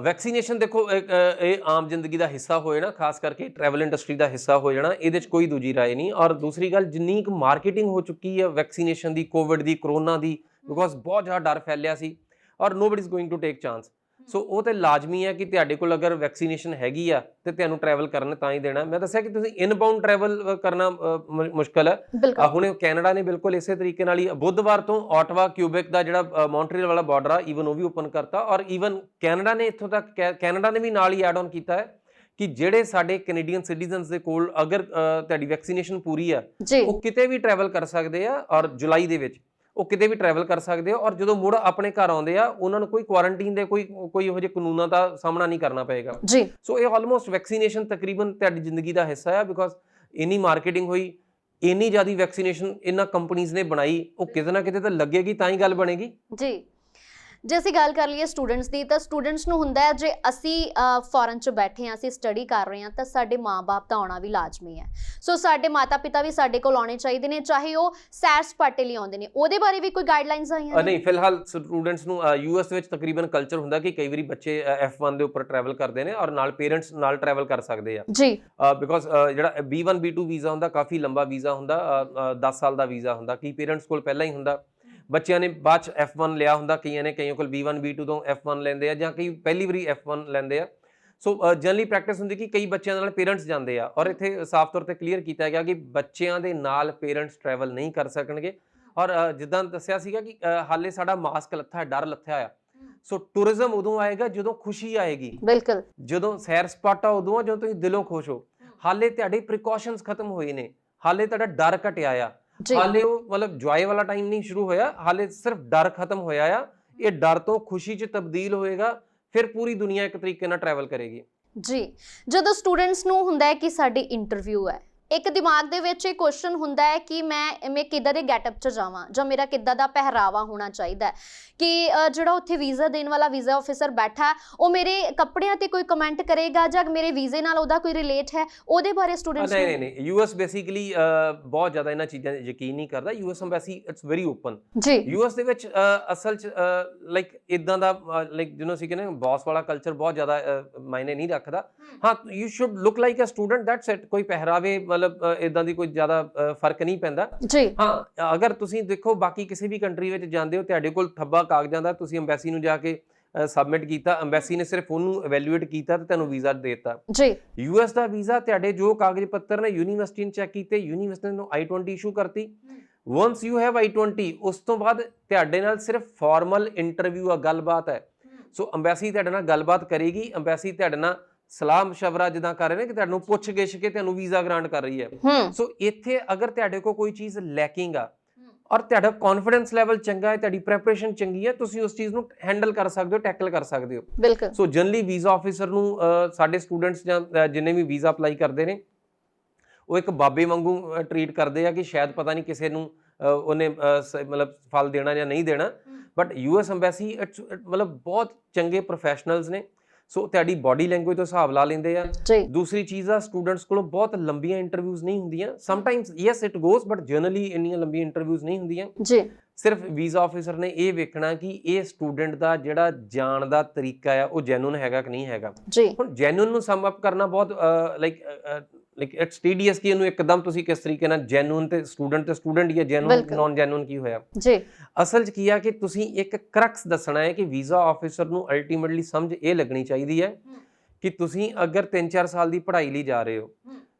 ਵੈਕਸੀਨੇਸ਼ਨ ਦੇਖੋ ਇਹ ਆਮ ਜ਼ਿੰਦਗੀ ਦਾ ਹਿੱਸਾ ਹੋਏ ਨਾ, ਖਾਸ ਕਰਕੇ ਟਰੈਵਲ ਇੰਡਸਟਰੀ ਦਾ ਹਿੱਸਾ ਹੋ ਜਾਣਾ, ਇਹਦੇ 'ਚ ਕੋਈ ਦੂਜੀ ਰਾਏ ਨਹੀਂ। ਔਰ ਦੂਸਰੀ ਗੱਲ, ਜਿੰਨੀ ਕੁ ਮਾਰਕੀਟਿੰਗ ਹੋ ਚੁੱਕੀ ਹੈ ਵੈਕਸੀਨੇਸ਼ਨ ਦੀ, ਕੋਵਿਡ ਦੀ, ਕਰੋਨਾ ਦੀ, ਬਿਕੋਜ਼ ਬਹੁਤ ਜ਼ਿਆਦਾ ਡਰ ਫੈਲਿਆ ਸੀ ਔਰ nobody is going to take chance. So ਉਹ ਤੇ ਲਾਜ਼ਮੀ ਹੈ ਕਿ ਤੁਹਾਡੇ ਕੋਲ ਅਗਰ ਵੈਕਸੀਨੇਸ਼ਨ ਹੈਗੀ ਆ ਤੇ ਤੁਹਾਨੂੰ ਟਰੈਵਲ ਕਰਨ ਤਾਂ ਹੀ ਦੇਣਾ। ਮੈਂ ਦੱਸਿਆ ਕਿ ਤੁਸੀਂ ਇਨਬਾਉਂਡ ਟਰੈਵਲ ਕਰਨਾ ਮੁਸ਼ਕਲ ਹੈ। ਹੁਣ ਕੈਨੇਡਾ ਨੇ ਬਿਲਕੁਲ ਇਸੇ ਤਰੀਕੇ ਨਾਲ ਹੀ ਬੁੱਧਵਾਰ ਤੋਂ ਆਟਵਾ, ਕਿਊਬੈਕ ਦਾ ਜਿਹੜਾ ਮੌਂਟਰੀਅਲ ਵਾਲਾ ਬਾਰਡਰ ਆ, ਈਵਨ ਉਹ ਵੀ ਓਪਨ ਕਰਤਾ। ਔਰ ਈਵਨ ਕੈਨੇਡਾ ਨੇ ਇੱਥੋਂ ਤੱਕ, ਕੈਨੇਡਾ ਨੇ ਵੀ ਨਾਲ ਹੀ ਐਡ ਆਨ ਕੀਤਾ ਹੈ ਕਿ ਜਿਹੜੇ ਸਾਡੇ ਕੈਨੇਡੀਅਨ ਸਿਟੀਜ਼ਨਸ ਦੇ ਕੋਲ ਅਗਰ ਤੁਹਾਡੀ ਵੈਕਸੀਨੇਸ਼ਨ ਪੂਰੀ ਆ, ਉਹ ਕਿਤੇ ਵੀ ਟਰੈਵਲ ਕਰ ਸਕਦੇ ਆ, ਔਰ ਜੁਲਾਈ ਦੇ ਵਿੱਚ ਉਹ ਕਿਤੇ ਵੀ ਟਰੈਵਲ ਕਰ ਸਕਦੇ ਹੋ। ਔਰ ਜਦੋਂ ਮੁੜ ਆਪਣੇ ਘਰ ਆਉਂਦੇ ਆ, ਉਹਨਾਂ ਨੂੰ ਕੋਈ ਕੁਆਰੰਟੀਨ ਦੇ ਕੋਈ ਇਹੋ ਜਿਹੇ ਕਾਨੂੰਨਾਂ ਦਾ ਸਾਹਮਣਾ ਨਹੀਂ ਕਰਨਾ ਪਏਗਾ। ਸੋ ਇਹ ਆਲਮੋਸਟ ਵੈਕਸੀਨੇਸ਼ਨ ਤਕਰੀਬਨ ਤੁਹਾਡੀ ਜ਼ਿੰਦਗੀ ਦਾ ਹਿੱਸਾ ਹੈ, ਬਿਕੋਜ਼ ਇੰਨੀ ਮਾਰਕੀਟਿੰਗ ਹੋਈ, ਇੰਨੀ ਜ਼ਿਆਦਾ ਵੈਕਸੀਨੇਸ਼ਨ ਇਹਨਾਂ ਕੰਪਨੀਆਂ ਨੇ ਬਣਾਈ, ਉਹ ਕਿਤੇ ਨਾ ਕਿਤੇ ਤਾਂ ਲੱਗੇਗੀ, ਤਾਂ ਹੀ ਗੱਲ ਬਣੇਗੀ। ਜੀ। ਜੇ ਅਸੀਂ ਗੱਲ ਕਰ ਲਈਏ ਸਟੂਡੈਂਟਸ ਦੀ, ਤਾਂ ਸਟੂਡੈਂਟਸ ਨੂੰ ਹੁੰਦਾ ਹੈ ਜੇ ਅਸੀਂ ਫੋਰਨ 'ਚ ਬੈਠੇ ਹਾਂ, ਅਸੀਂ ਸਟੱਡੀ ਕਰ ਰਹੇ ਹਾਂ, ਤਾਂ ਸਾਡੇ ਮਾਂ-ਬਾਪ ਦਾ ਆਉਣਾ ਵੀ ਲਾਜ਼ਮੀ ਹੈ। ਸੋ ਸਾਡੇ ਮਾਤਾ-ਪਿਤਾ ਵੀ ਸਾਡੇ ਕੋਲ ਆਉਣੇ ਚਾਹੀਦੇ ਨੇ, ਚਾਹੇ ਉਹ ਸੈਰ ਸਪਾਟੇ ਲਈ ਆਉਂਦੇ ਨੇ। ਉਹਦੇ ਬਾਰੇ ਵੀ ਕੋਈ ਗਾਈਡਲਾਈਨਸ ਆਈਆਂ? ਨਹੀਂ, ਫਿਲਹਾਲ ਸਟੂਡੈਂਟਸ ਨੂੰ US ਵਿੱਚ ਤਕਰੀਬਨ ਕਲਚਰ ਹੁੰਦਾ ਕਿ ਕਈ ਵਾਰੀ ਬੱਚੇ F1 ਦੇ ਉੱਪਰ ਟਰੈਵਲ ਕਰਦੇ ਨੇ ਔਰ ਨਾਲ ਪੇਰੈਂਟਸ ਨਾਲ ਟਰੈਵਲ ਕਰ ਸਕਦੇ ਆ। ਜੀ। ਬਿਕੋਜ਼ ਜਿਹੜਾ B1 B2 ਵੀਜ਼ਾ ਹੁੰਦਾ, ਕਾਫੀ ਲੰਬਾ ਵੀਜ਼ਾ ਹੁੰਦਾ, 10 ਸਾਲ ਦਾ ਵੀਜ਼ਾ ਹੁੰਦਾ, ਕਈ ਪੇਰੈਂਟਸ ਕੋਲ ਪਹਿਲਾਂ ਹੀ ਹੁੰਦਾ, ਬੱਚਿਆਂ ਨੇ ਬਾਅਦ 'ਚ F1 ਲਿਆ ਹੁੰਦਾ, ਕਈਆਂ ਕੋਲ B1 B2 ਤੋਂ F1 ਲੈਂਦੇ ਆ, ਜਾਂ ਕਈ ਪਹਿਲੀ ਵਾਰੀ F1 ਲੈਂਦੇ ਆ। ਸੋ ਜਨਰਲੀ ਪ੍ਰੈਕਟਿਸ ਹੁੰਦੀ ਕਿ ਕਈ ਬੱਚਿਆਂ ਨਾਲ ਪੇਰੈਂਟਸ ਜਾਂਦੇ ਆ, ਔਰ ਇੱਥੇ ਸਾਫ਼ ਤੌਰ ਤੇ ਕਲੀਅਰ ਕੀਤਾ ਗਿਆ ਕਿ ਬੱਚਿਆਂ ਦੇ ਨਾਲ ਪੇਰੈਂਟਸ ਟਰੈਵਲ ਨਹੀਂ ਕਰ ਸਕਣਗੇ। ਔਰ ਜਿੱਦਾਂ ਦੱਸਿਆ ਸੀਗਾ ਕਿ ਹਾਲੇ ਸਾਡਾ ਮਾਸਕ ਲੱਥਾ, ਡਰ ਲੱਥਿਆ ਆ। ਸੋ ਟੂਰਿਜ਼ਮ ਉਦੋਂ ਆਏਗਾ ਜਦੋਂ ਖੁਸ਼ੀ ਆਏਗੀ, ਬਿਲਕੁਲ, ਜਦੋਂ ਸੈਰ ਸਪਾਟਾ ਉਦੋਂ ਆ ਜਦੋਂ ਤੁਸੀਂ ਦਿਲੋਂ ਖੁਸ਼ ਹੋ। ਹਾਲੇ ਤੁਹਾਡੇ ਪ੍ਰੀਕਾਸ਼ਨਸ ਖਤਮ ਹੋਏ ਨੇ, ਹਾਲੇ ਤੁਹਾਡਾ ਡਰ ਘਟਿਆ ਆ, ਹਾਲੇ ਉਹ ਮਤਲਬ ਜੋਏ ਵਾਲਾ ਟਾਈਮ ਨਹੀਂ ਸ਼ੁਰੂ ਹੋਇਆ, ਹਾਲੇ ਸਿਰਫ ਡਰ ਖਤਮ ਹੋਇਆ ਆ। ਇਹ ਡਰ ਤੋਂ ਖੁਸ਼ੀ 'ਚ ਤਬਦੀਲ ਹੋਏਗਾ, ਫਿਰ ਪੂਰੀ ਦੁਨੀਆ ਇੱਕ ਤਰੀਕੇ ਨਾਲ ਟਰੈਵਲ ਕਰੇਗੀ। ਜੀ। ਜਦੋਂ ਸਟੂਡੈਂਟਸ ਨੂੰ ਹੁੰਦਾ ਹੈ ਕਿ ਸਾਡੀ ਇੰਟਰਵਿਊ ਹੈ, ਇੱਕ ਦਿਮਾਗ ਦੇ ਵਿੱਚ ਇਹ ਕੁਐਸਚਨ ਹੁੰਦਾ ਹੈ ਕਿ ਮੈਂ ਕਿੱਦਾਂ ਦੇ ਗੈਟਅਪ 'ਚ ਜਾਵਾਂ ਜਾਂ ਮੇਰਾ ਕਿੱਦਾਂ ਦਾ ਪਹਿਰਾਵਾ ਹੋਣਾ ਚਾਹੀਦਾ ਹੈ ਕਿ ਜਿਹੜਾ ਉੱਥੇ ਵੀਜ਼ਾ ਦੇਣ ਵਾਲਾ ਵੀਜ਼ਾ ਆਫਿਸਰ ਬੈਠਾ ਹੈ ਉਹ ਮੇਰੇ ਕੱਪੜਿਆਂ ਤੇ ਕੋਈ ਕਮੈਂਟ ਕਰੇਗਾ ਜਾਂ ਮੇਰੇ ਵੀਜ਼ੇ ਨਾਲ ਉਹਦਾ ਕੋਈ ਰਿਲੇਟ ਹੈ, ਉਹਦੇ ਬਾਰੇ ਸਟੂਡੈਂਟਸ ਨਹੀਂ ਯੂਐਸ ਬੇਸਿਕਲੀ ਬਹੁਤ ਜ਼ਿਆਦਾ ਇਹਨਾਂ ਚੀਜ਼ਾਂ 'ਤੇ ਯਕੀਨ ਨਹੀਂ ਕਰਦਾ। US embassy it's very open ਜੀ। ਯੂਐਸ ਦੇ ਵਿੱਚ ਅਸਲ 'ਚ ਲਾਈਕ ਇਦਾਂ ਦਾ ਲਾਈਕ ਜਿਹਨੂੰ ਅਸੀਂ ਕਹਿੰਦੇ ਬੌਸ ਵਾਲਾ ਕਲਚਰ ਬਹੁਤ ਜ਼ਿਆਦਾ ਮਾਇਨੇ ਨਹੀਂ ਰੱਖਦਾ। ਹਾਂ, you should look like a student, that's it. ਕੋਈ ਪਹਿਰਾਵੇ ਮਤਲਬ ਇਦਾਂ ਦੀ ਕੋਈ ਜ਼ਿਆਦਾ ਫਰਕ ਨਹੀਂ ਪੈਂਦਾ ਜੀ। ਹਾਂ, ਅਗਰ ਤੁਸੀਂ ਦੇਖੋ ਬਾਕੀ ਕਿਸੇ ਵੀ ਕੰਟਰੀ ਵਿੱਚ ਜਾਂਦੇ ਹੋ, ਤੁਹਾਡੇ ਕੋਲ ਥੱਬਾ ਕਾਗਜ਼ਾਂ ਦਾ, ਤੁਸੀਂ ਐਮਬੈਸੀ ਨੂੰ ਜਾ ਕੇ ਸਬਮਿਟ ਕੀਤਾ, ਐਮਬੈਸੀ ਨੇ ਸਿਰਫ ਉਹਨੂੰ ਇਵੈਲੂਏਟ ਕੀਤਾ ਤੇ ਤੁਹਾਨੂੰ ਵੀਜ਼ਾ ਦੇ ਦਿੱਤਾ ਜੀ। ਯੂਐਸ ਦਾ ਵੀਜ਼ਾ ਤੁਹਾਡੇ ਜੋ ਕਾਗਜ਼ ਪੱਤਰ ਨੇ ਯੂਨੀਵਰਸਿਟੀ ਨੇ ਚੈੱਕ ਕੀਤੇ, ਯੂਨੀਵਰਸਿਟੀ ਨੇ I-20 ਇਸ਼ੂ ਕਰਤੀ। ਵਨਸ ਯੂ ਹੈਵ I-20, ਉਸ ਤੋਂ ਬਾਅਦ ਤੁਹਾਡੇ ਨਾਲ ਸਿਰਫ ਫਾਰਮਲ ਇੰਟਰਵਿਊ ਆ, ਗੱਲਬਾਤ ਹੈ। ਸੋ ਐਮਬੈਸੀ ਤੁਹਾਡੇ ਨਾਲ ਗੱਲਬਾਤ ਕਰੇਗੀ, ਐਮਬੈਸੀ ਤੁਹਾਡੇ ਨਾਲ ਸਲਾਹ ਮਸ਼ਵਰਾ ਜਿੱਦਾਂ ਕਰ ਰਹੇ ਨੇ ਕਿ ਤੁਹਾਨੂੰ ਪੁੱਛ ਗਿੱਛ ਕੇ ਤੁਹਾਨੂੰ ਵੀਜ਼ਾ ਗ੍ਰਾਂਟ ਕਰ ਰਹੀ ਹੈ। ਸੋ ਇੱਥੇ ਅਗਰ ਤੁਹਾਡੇ ਕੋਲ ਕੋਈ ਚੀਜ਼ ਲੈਕਿੰਗ ਆ ਔਰ ਤੁਹਾਡਾ ਕੌਨਫੀਡੈਂਸ ਲੈਵਲ ਚੰਗਾ ਹੈ, ਤੁਹਾਡੀ ਪ੍ਰੈਪਰੇਸ਼ਨ ਚੰਗੀ ਹੈ, ਤੁਸੀਂ ਉਸ ਚੀਜ਼ ਨੂੰ ਹੈਂਡਲ ਕਰ ਸਕਦੇ ਹੋ, ਟੈਕਲ ਕਰ ਸਕਦੇ ਹੋ। ਬਿਲਕੁਲ। ਸੋ ਜਨਰਲੀ ਵੀਜ਼ਾ ਆਫਿਸਰ ਨੂੰ ਸਾਡੇ ਸਟੂਡੈਂਟਸ ਜਾਂ ਜਿੰਨੇ ਵੀ ਵੀਜ਼ਾ ਅਪਲਾਈ ਕਰਦੇ ਨੇ ਉਹ ਇੱਕ ਬਾਬੇ ਵਾਂਗੂ ਟਰੀਟ ਕਰਦੇ ਆ ਕਿ ਸ਼ਾਇਦ ਪਤਾ ਨਹੀਂ ਕਿਸੇ ਨੂੰ ਉਹਨੇ ਮਤਲਬ ਫਲ ਦੇਣਾ ਜਾਂ ਨਹੀਂ ਦੇਣਾ। ਬਟ ਯੂਐਸ ਐਮਬੈਸੀ ਮਤਲਬ ਬਹੁਤ ਚੰਗੇ ਪ੍ਰੋਫੈਸ਼ਨਲਸ ਨੇ। ਸੋ ਤੁਹਾਡੀ ਬਾਡੀ ਲੈਂਗੁਏਜ ਤੋਂ ਹਿਸਾਬ ਲਾ ਲੈਂਦੇ ਆ। ਦੂਸਰੀ ਚੀਜ਼ ਆ, ਸਟੂਡੈਂਟਸ ਕੋਲੋਂ ਬਹੁਤ ਲੰਬੀਆਂ ਇੰਟਰਵਿਊਜ਼ ਨਹੀਂ ਹੁੰਦੀਆਂ। Sometimes yes it goes, but generally ਇੰਨੀਆਂ ਲੰਬੀਆਂ ਇੰਟਰਵਿਊਜ਼ ਨਹੀਂ ਹੁੰਦੀਆਂ ਜੀ। ਸਿਰਫ ਵੀਜ਼ਾ ਆਫਿਸਰ ਨੇ ਇਹ ਵੇਖਣਾ ਕਿ ਇਹ ਸਟੂਡੈਂਟ ਦਾ ਜਿਹੜਾ ਜਾਣ ਦਾ ਤਰੀਕਾ ਆ ਉਹ ਜੈਨੂਨ ਹੈਗਾ ਕਿ ਨਹੀਂ ਹੈਗਾ। ਹੁਣ ਜੈਨੂਨ ਨੂੰ ਸਮ ਅਪ ਕਰਨਾ ਬਹੁਤ ਲਾਈਕ ਇਟਸ ਟੀਡੀਐਸ ਕਿ ਇਹਨੂੰ ਇੱਕਦਮ ਤੁਸੀਂ ਕਿਸ ਤਰੀਕੇ ਨਾਲ ਜੈਨੂਨ ਤੇ ਸਟੂਡੈਂਟ ਜਾਂ ਜੈਨੂਨ ਨਾਨ ਜੈਨੂਨ ਕੀ ਹੋਇਆ ਜੀ। ਅਸਲ 'ਚ ਕੀ ਆ ਕਿ ਤੁਸੀਂ ਇੱਕ ਕਰਕਸ ਦੱਸਣਾ ਹੈ ਕਿ ਵੀਜ਼ਾ ਆਫਿਸਰ ਨੂੰ ਅਲਟੀਮੇਟਲੀ ਸਮਝ ਇਹ ਲੱਗਣੀ ਚਾਹੀਦੀ ਹੈ ਕਿ ਤੁਸੀਂ ਅਗਰ 3-4 ਸਾਲ ਦੀ ਪੜ੍ਹਾਈ ਲਈ ਜਾ ਰਹੇ ਹੋ,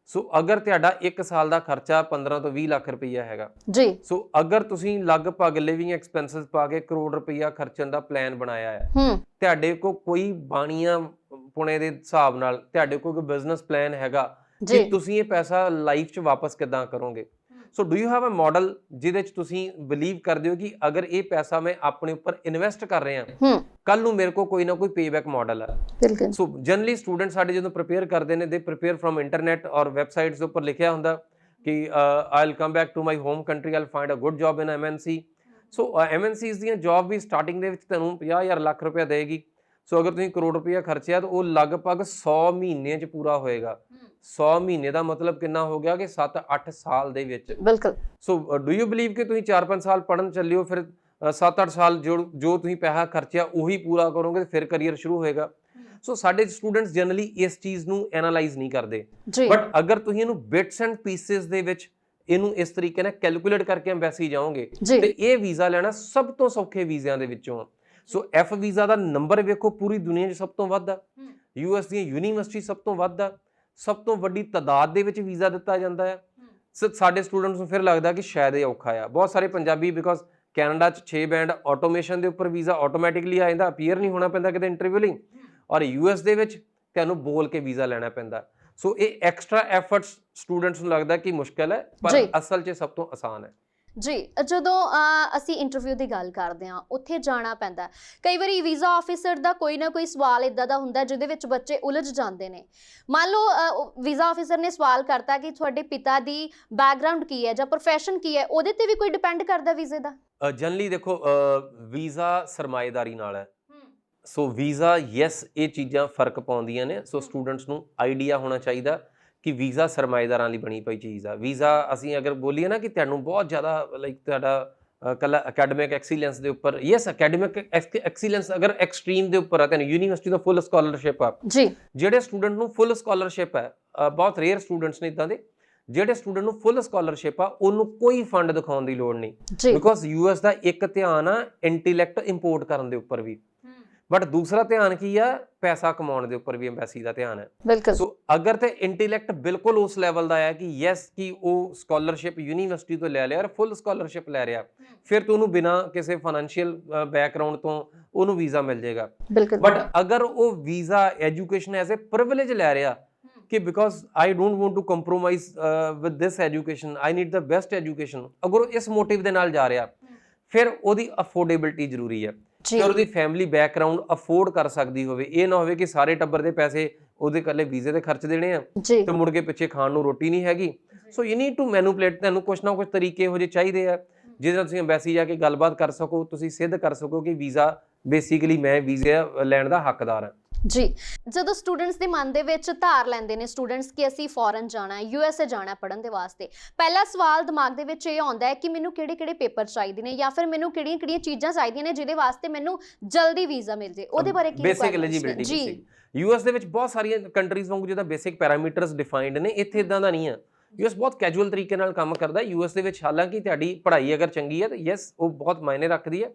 ਸੋ ਅਗਰ ਤੁਹਾਡਾ 1 ਸਾਲ ਦਾ ਖਰਚਾ 15 ਤੋਂ 20 ਲੱਖ ਰੁਪਈਆ ਹੈਗਾ ਜੀ, ਸੋ ਅਗਰ ਤੁਸੀਂ ਲਗਭਗ ਲਿਵਿੰਗ ਐਕਸਪੈਂਸਸ ਪਾ ਕੇ 1 ਕਰੋੜ ਰੁਪਈਆ ਖਰਚਣ ਦਾ ਪਲਾਨ ਬਣਾਇਆ ਹੈ, ਤੁਹਾਡੇ ਕੋਲ ਕੋਈ ਬਾਣੀਆਂ ਪੁਣੇ ਦੇ ਹਿਸਾਬ ਨਾਲ ਤੁਹਾਡੇ ਕੋਲ ਕੋਈ ਬਿਜ਼ਨਸ ਪਲਾਨ ਹੈਗਾ ਕਿ ਤੁਸੀਂ ਇਹ ਪੈਸਾ ਲਾਈਫ 'ਚ ਵਾਪਸ ਕਿੱਦਾਂ ਕਰੋਗੇ। So do you have a model ਜਿਹਦੇ 'ਚ ਤੁਸੀਂ ਬਿਲੀਵ ਕਰਦੇ ਹੋ ਕਿ ਅਗਰ ਇਹ ਪੈਸਾ ਮੈਂ ਆਪਣੇ ਉੱਪਰ ਇਨਵੈਸਟ ਕਰ ਰਿਹਾ ਕੱਲ ਨੂੰ ਮੇਰੇ ਕੋਲ ਕੋਈ ਨਾ ਕੋਈ ਪੇਬੈਕ ਮਾਡਲ ਹੈ। ਸੋ ਜਨਰਲੀ ਸਟੂਡੈਂਟ ਸਾਡੇ ਜਦੋਂ ਪ੍ਰਪੇਅਰ ਕਰਦੇ ਨੇ, ਦੇ ਪ੍ਰਪੇਅਰ ਫਰਮ ਇੰਟਰਨੈਟ ਔਰ ਵੈਬਸਾਈਟਸ ਦੇ ਉੱਪਰ ਲਿਖਿਆ ਹੁੰਦਾ ਕਿ I will come back to my home country, I will find a good job in MNC। So MNCs ਦੀਆਂ ਜੌਬ ਵੀ ਸਟਾਰਟਿੰਗ ਦੇ ਵਿੱਚ ਤੁਹਾਨੂੰ 50,000 ਲੱਖ ਰੁਪਇਆ ਦੇਗੀ। ਸੋ ਅਗਰ ਤੁਸੀਂ ਕਰੋੜ ਰੁਪਇਆ ਖਰਚਿਆ ਤਾਂ ਉਹ ਲਗਭਗ 100 ਮਹੀਨਿਆਂ 'ਚ ਪੂਰਾ ਹੋਏਗਾ। 100 ਮਹੀਨੇ ਦਾ ਮਤਲਬ ਕਿੰਨਾ ਹੋ ਗਿਆ ਕਿ 7-8 ਸਾਲ ਦੇ ਵਿੱਚ। ਬਿਲਕੁਲ। ਸੋ ਡੂ ਯੂ ਬਿਲੀਵ ਕਿ ਤੁਸੀਂ 4-5 ਸਾਲ ਪੜ੍ਹਨ ਚੱਲਿਓ, ਫਿਰ 7-8 ਸਾਲ ਜੋ ਤੁਸੀਂ ਪੈਸਾ ਖਰਚਿਆ ਉਹੀ ਪੂਰਾ ਕਰੋਗੇ, ਫਿਰ ਕਰੀਅਰ ਸ਼ੁਰੂ ਹੋਏਗਾ। ਸੋ ਸਾਡੇ ਸਟੂਡੈਂਟਸ ਜਨਰਲੀ ਇਸ ਚੀਜ਼ ਨੂੰ ਐਨਾਲਾਈਜ਼ ਨਹੀਂ ਕਰਦੇ। ਬਟ ਅਗਰ ਤੁਸੀਂ ਇਹਨੂੰ ਬਿਟਸ ਐਂਡ ਪੀਸਿਸ ਦੇ ਵਿੱਚ ਇਹਨੂੰ ਇਸ ਤਰੀਕੇ ਨਾਲ ਕੈਲਕੂਲੇਟ ਕਰਕੇ ਐਮਬੈਸੀ ਜਾਓਗੇ ਤੇ ਇਹ ਵੀਜ਼ਾ ਲੈਣਾ ਸਭ ਤੋਂ ਸੌਖੇ ਵੀਜ਼ਿਆਂ ਦੇ ਵਿੱਚੋਂ। ਸੋ F ਵੀਜ਼ਾ ਦਾ ਨੰਬਰ ਵੇਖੋ, ਪੂਰੀ ਦੁਨੀਆ 'ਚ ਸਭ ਤੋਂ ਵੱਧ ਆ। US ਦੀਆਂ ਯੂਨੀਵਰਸਿਟੀ ਸਭ ਤੋਂ ਵੱਧ ਆ, ਸਭ ਤੋਂ ਵੱਡੀ ਤਾਦਾਦ ਦੇ ਵਿੱਚ ਵੀਜ਼ਾ ਦਿੱਤਾ ਜਾਂਦਾ ਹੈ। ਸਾਡੇ ਸਟੂਡੈਂਟਸ ਨੂੰ ਫਿਰ ਲੱਗਦਾ ਕਿ ਸ਼ਾਇਦ ਇਹ ਔਖਾ ਆ। ਬਹੁਤ ਸਾਰੇ ਪੰਜਾਬੀ ਬਿਕੋਜ਼ ਕੈਨੇਡਾ 'ਚ 6 ਬੈਂਡ ਆਟੋਮੇਸ਼ਨ ਦੇ ਉੱਪਰ ਵੀਜ਼ਾ ਆਟੋਮੈਟਿਕਲੀ ਆ ਜਾਂਦਾ, ਅਪੀਅਰ ਨਹੀਂ ਹੋਣਾ ਪੈਂਦਾ ਕਿਤੇ ਇੰਟਰਵਿਊ ਲਈ, ਔਰ US ਦੇ ਵਿੱਚ ਤੁਹਾਨੂੰ ਬੋਲ ਕੇ ਵੀਜ਼ਾ ਲੈਣਾ ਪੈਂਦਾ। ਸੋ ਇਹ ਐਕਸਟਰਾ ਐਫਰਟਸ ਸਟੂਡੈਂਟਸ ਨੂੰ ਲੱਗਦਾ ਕਿ ਮੁਸ਼ਕਿਲ ਹੈ, ਪਰ ਅਸਲ 'ਚ ਸਭ ਤੋਂ ਆਸਾਨ ਹੈ ਜੀ। ਜਦੋਂ ਅਸੀਂ ਇੰਟਰਵਿਊ ਦੀ ਗੱਲ ਕਰਦੇ ਹਾਂ, ਉੱਥੇ ਜਾਣਾ ਪੈਂਦਾ। ਕਈ ਵਾਰੀ ਵੀਜ਼ਾ ਆਫਿਸਰ ਦਾ ਕੋਈ ਨਾ ਕੋਈ ਸਵਾਲ ਇਦਾਂ ਦਾ ਹੁੰਦਾ ਜਿਹਦੇ ਵਿੱਚ ਬੱਚੇ ਉਲਝ ਜਾਂਦੇ ਨੇ। ਮੰਨ ਲਓ ਵੀਜ਼ਾ ਆਫਿਸਰ ਨੇ ਸਵਾਲ ਕਰਤਾ ਕਿ ਤੁਹਾਡੇ ਪਿਤਾ ਦੀ ਬੈਕਗ੍ਰਾਉਂਡ ਕੀ ਹੈ ਜਾਂ ਪ੍ਰੋਫੈਸ਼ਨ ਕੀ ਹੈ, ਉਹਦੇ ਤੇ ਵੀ ਕੋਈ ਡਿਪੈਂਡ ਕਰਦਾ ਵੀਜ਼ੇ ਦਾ? ਜਨਰਲੀ ਦੇਖੋ, ਵੀਜ਼ਾ ਸਰਮਾਏਦਾਰੀ ਨਾਲ ਹੈ। ਸੋ ਵੀਜ਼ਾ ਯੈਸ, ਇਹ ਚੀਜ਼ਾਂ ਫਰਕ ਪਾਉਂਦੀਆਂ ਨੇ। ਸੋ ਸਟੂਡੈਂਟਸ ਨੂੰ ਆਈਡੀਆ ਹੋਣਾ ਚਾਹੀਦਾ ਕਿ ਵੀਜ਼ਾ ਸਰਮਾਏਦਾਰਾਂ ਲਈ ਬਣੀ ਪਈ ਚੀਜ਼ ਆ। ਵੀਜ਼ਾ ਅਸੀਂ ਅਗਰ ਬੋਲੀਏ ਨਾ ਕਿ ਤੁਹਾਨੂੰ ਬਹੁਤ ਜ਼ਿਆਦਾ ਲਾਈਕ ਤੁਹਾਡਾ ਕੱਲਾ ਅਕੈਡਮਿਕ ਐਕਸੀਲੈਂਸ ਦੇ ਉੱਪਰ, ਯੈਸ ਅਕੈਡਮਿਕ ਐਕਸੀਲੈਂਸ ਅਗਰ ਐਕਸਟ੍ਰੀਮ ਦੇ ਉੱਪਰ ਆ, ਤੁਹਾਨੂੰ ਯੂਨੀਵਰਸਿਟੀ ਦਾ ਫੁੱਲ ਸਕਾਲਰਸ਼ਿਪ ਆ ਜੀ। ਜਿਹੜੇ ਸਟੂਡੈਂਟ ਨੂੰ ਫੁੱਲ ਸਕਾਲਰਸ਼ਿਪ ਹੈ, ਬਹੁਤ ਰੇਅਰ ਸਟੂਡੈਂਟਸ ਨੇ ਇੱਦਾਂ ਦੇ, ਜਿਹੜੇ ਸਟੂਡੈਂਟ ਨੂੰ ਫੁੱਲ ਸਕਾਲਰਸ਼ਿਪ ਆ ਉਹਨੂੰ ਕੋਈ ਫੰਡ ਦਿਖਾਉਣ ਦੀ ਲੋੜ ਨਹੀਂ, ਬਿਕੋਜ਼ US ਦਾ ਇੱਕ ਧਿਆਨ ਆ ਇੰਟੈਲੈਕਟ ਇੰਪੋਰਟ ਕਰਨ ਦੇ ਉੱਪਰ ਵੀ, ਬਟ ਦੂਸਰਾ ਧਿਆਨ ਕੀ ਆ, ਪੈਸਾ ਕਮਾਉਣ ਦੇ ਉੱਪਰ ਵੀ ਐਮਬੈਸੀ ਦਾ ਧਿਆਨ ਹੈ। ਸੋ ਅਗਰ ਤੇ ਇੰਟੈਲੈਕਟ ਬਿਲਕੁਲ ਉਸ ਲੈਵਲ ਦਾ ਹੈ ਕਿ ਯੈਸ ਕਿ ਉਹ ਸਕਾਲਰਸ਼ਿਪ ਯੂਨੀਵਰਸਿਟੀ ਤੋਂ ਲੈ ਲਿਆ ਔਰ ਫੁੱਲ ਸਕਾਲਰਸ਼ਿਪ ਲੈ ਰਿਹਾ, ਫਿਰ ਤੁਹਾਨੂੰ ਬਿਨਾਂ ਕਿਸੇ ਫਾਈਨੈਂਸ਼ੀਅਲ ਬੈਕਗ੍ਰਾਉਂਡ ਤੋਂ ਉਹਨੂੰ ਵੀਜ਼ਾ ਮਿਲ ਜਾਏਗਾ। ਬਟ ਅਗਰ ਉਹ visa education as a privilege ਲੈ ਰਿਹਾ ਕਿ because I don't want to compromise with this education, I need the best education, ਅਗਰ ਉਹ ਇਸ ਮੋਟਿਵ ਦੇ ਨਾਲ ਜਾ ਰਿਹਾ, ਫਿਰ ਉਹਦੀ ਅਫੋਰਡੇਬਿਲਟੀ ਜ਼ਰੂਰੀ ਹੈ ਕਿ ਉਹਦੀ ਫੈਮਿਲੀ ਬੈਕਗ੍ਰਾਉਂਡ ਅਫੋਰਡ ਕਰ ਸਕਦੀ ਹੋਵੇ। ਇਹ ਨਾ ਹੋਵੇ ਕਿ ਸਾਰੇ ਟੱਬਰ ਦੇ ਪੈਸੇ ਉਹਦੇ ਇਕੱਲੇ ਵੀਜ਼ੇ ਦੇ ਖਰਚ ਦੇਣੇ ਆ ਤੇ ਮੁੜ ਕੇ ਪਿੱਛੇ ਖਾਣ ਨੂੰ ਰੋਟੀ ਨਹੀਂ ਹੈਗੀ। So you need to manipulate, ਤੁਹਾਨੂੰ ਕੁਛ ਨਾ ਕੁਛ ਤਰੀਕੇ ਇਹੋ ਜਿਹੇ ਚਾਹੀਦੇ ਆ ਜਿਹਦੇ ਨਾਲ ਤੁਸੀਂ ਐਮਬੈਸੀ ਜਾ ਕੇ ਗੱਲਬਾਤ ਕਰ ਸਕੋ, ਤੁਸੀਂ ਸਿੱਧ ਕਰ ਸਕੋ ਕਿ ਵੀਜ਼ਾ ਬੇਸਿਕਲੀ ਮੈਂ ਵੀਜ਼ਾ ਲੈਣ ਦਾ ਹੱਕਦਾਰ ਹਾਂ। ਜੀ, ਜਦੋਂ ਸਟੂਡੈਂਟਸ ਦੇ ਮਨ ਦੇ ਵਿੱਚ ਧਾਰ ਲੈਂਦੇ ਨੇ ਸਟੂਡੈਂਟਸ ਕਿ ਅਸੀਂ ਫੋਰਨ ਜਾਣਾ ਹੈ, USA ਜਾਣਾ ਪੜ੍ਹਨ ਦੇ ਵਾਸਤੇ, ਪਹਿਲਾ ਸਵਾਲ ਦਿਮਾਗ ਦੇ ਵਿੱਚ ਇਹ ਆਉਂਦਾ ਹੈ ਕਿ ਮੈਨੂੰ ਕਿਹੜੇ-ਕਿਹੜੇ ਪੇਪਰ ਚਾਹੀਦੇ ਨੇ ਜਾਂ ਫਿਰ ਮੈਨੂੰ ਕਿਹੜੀਆਂ-ਕਿਹੜੀਆਂ ਚੀਜ਼ਾਂ ਚਾਹੀਦੀਆਂ ਨੇ ਜਿਹਦੇ ਵਾਸਤੇ ਮੈਨੂੰ ਜਲਦੀ ਵੀਜ਼ਾ ਮਿਲ ਜੇ, ਉਹਦੇ ਬਾਰੇ ਕੀ ਬੇਸਿਕ ਐਲੀਜੀਬਿਲਿਟੀ ਜੀ। US ਦੇ ਵਿੱਚ ਬਹੁਤ ਸਾਰੀਆਂ ਕੰਟਰੀਜ਼ ਵਾਂਗੂ ਜਿਹਦਾ ਬੇਸਿਕ ਪੈਰਾਮੀਟਰਸ ਡਿਫਾਈਨਡ ਨੇ, ਇੱਥੇ ਇਦਾਂ ਦਾ ਨਹੀਂ ਆ। US ਬਹੁਤ ਕੈਜੂਅਲ ਤਰੀਕੇ ਨਾਲ ਕੰਮ ਕਰਦਾ। US ਦੇ ਵਿੱਚ ਹਾਲਾਂਕਿ ਤੁਹਾਡੀ ਪੜ੍ਹਾਈ ਅਗਰ ਚੰਗੀ ਹੈ ਤਾਂ ਯੈਸ ਉਹ ਬਹੁਤ ਮਾਇਨੇ ਰੱਖਦੀ ਹੈ,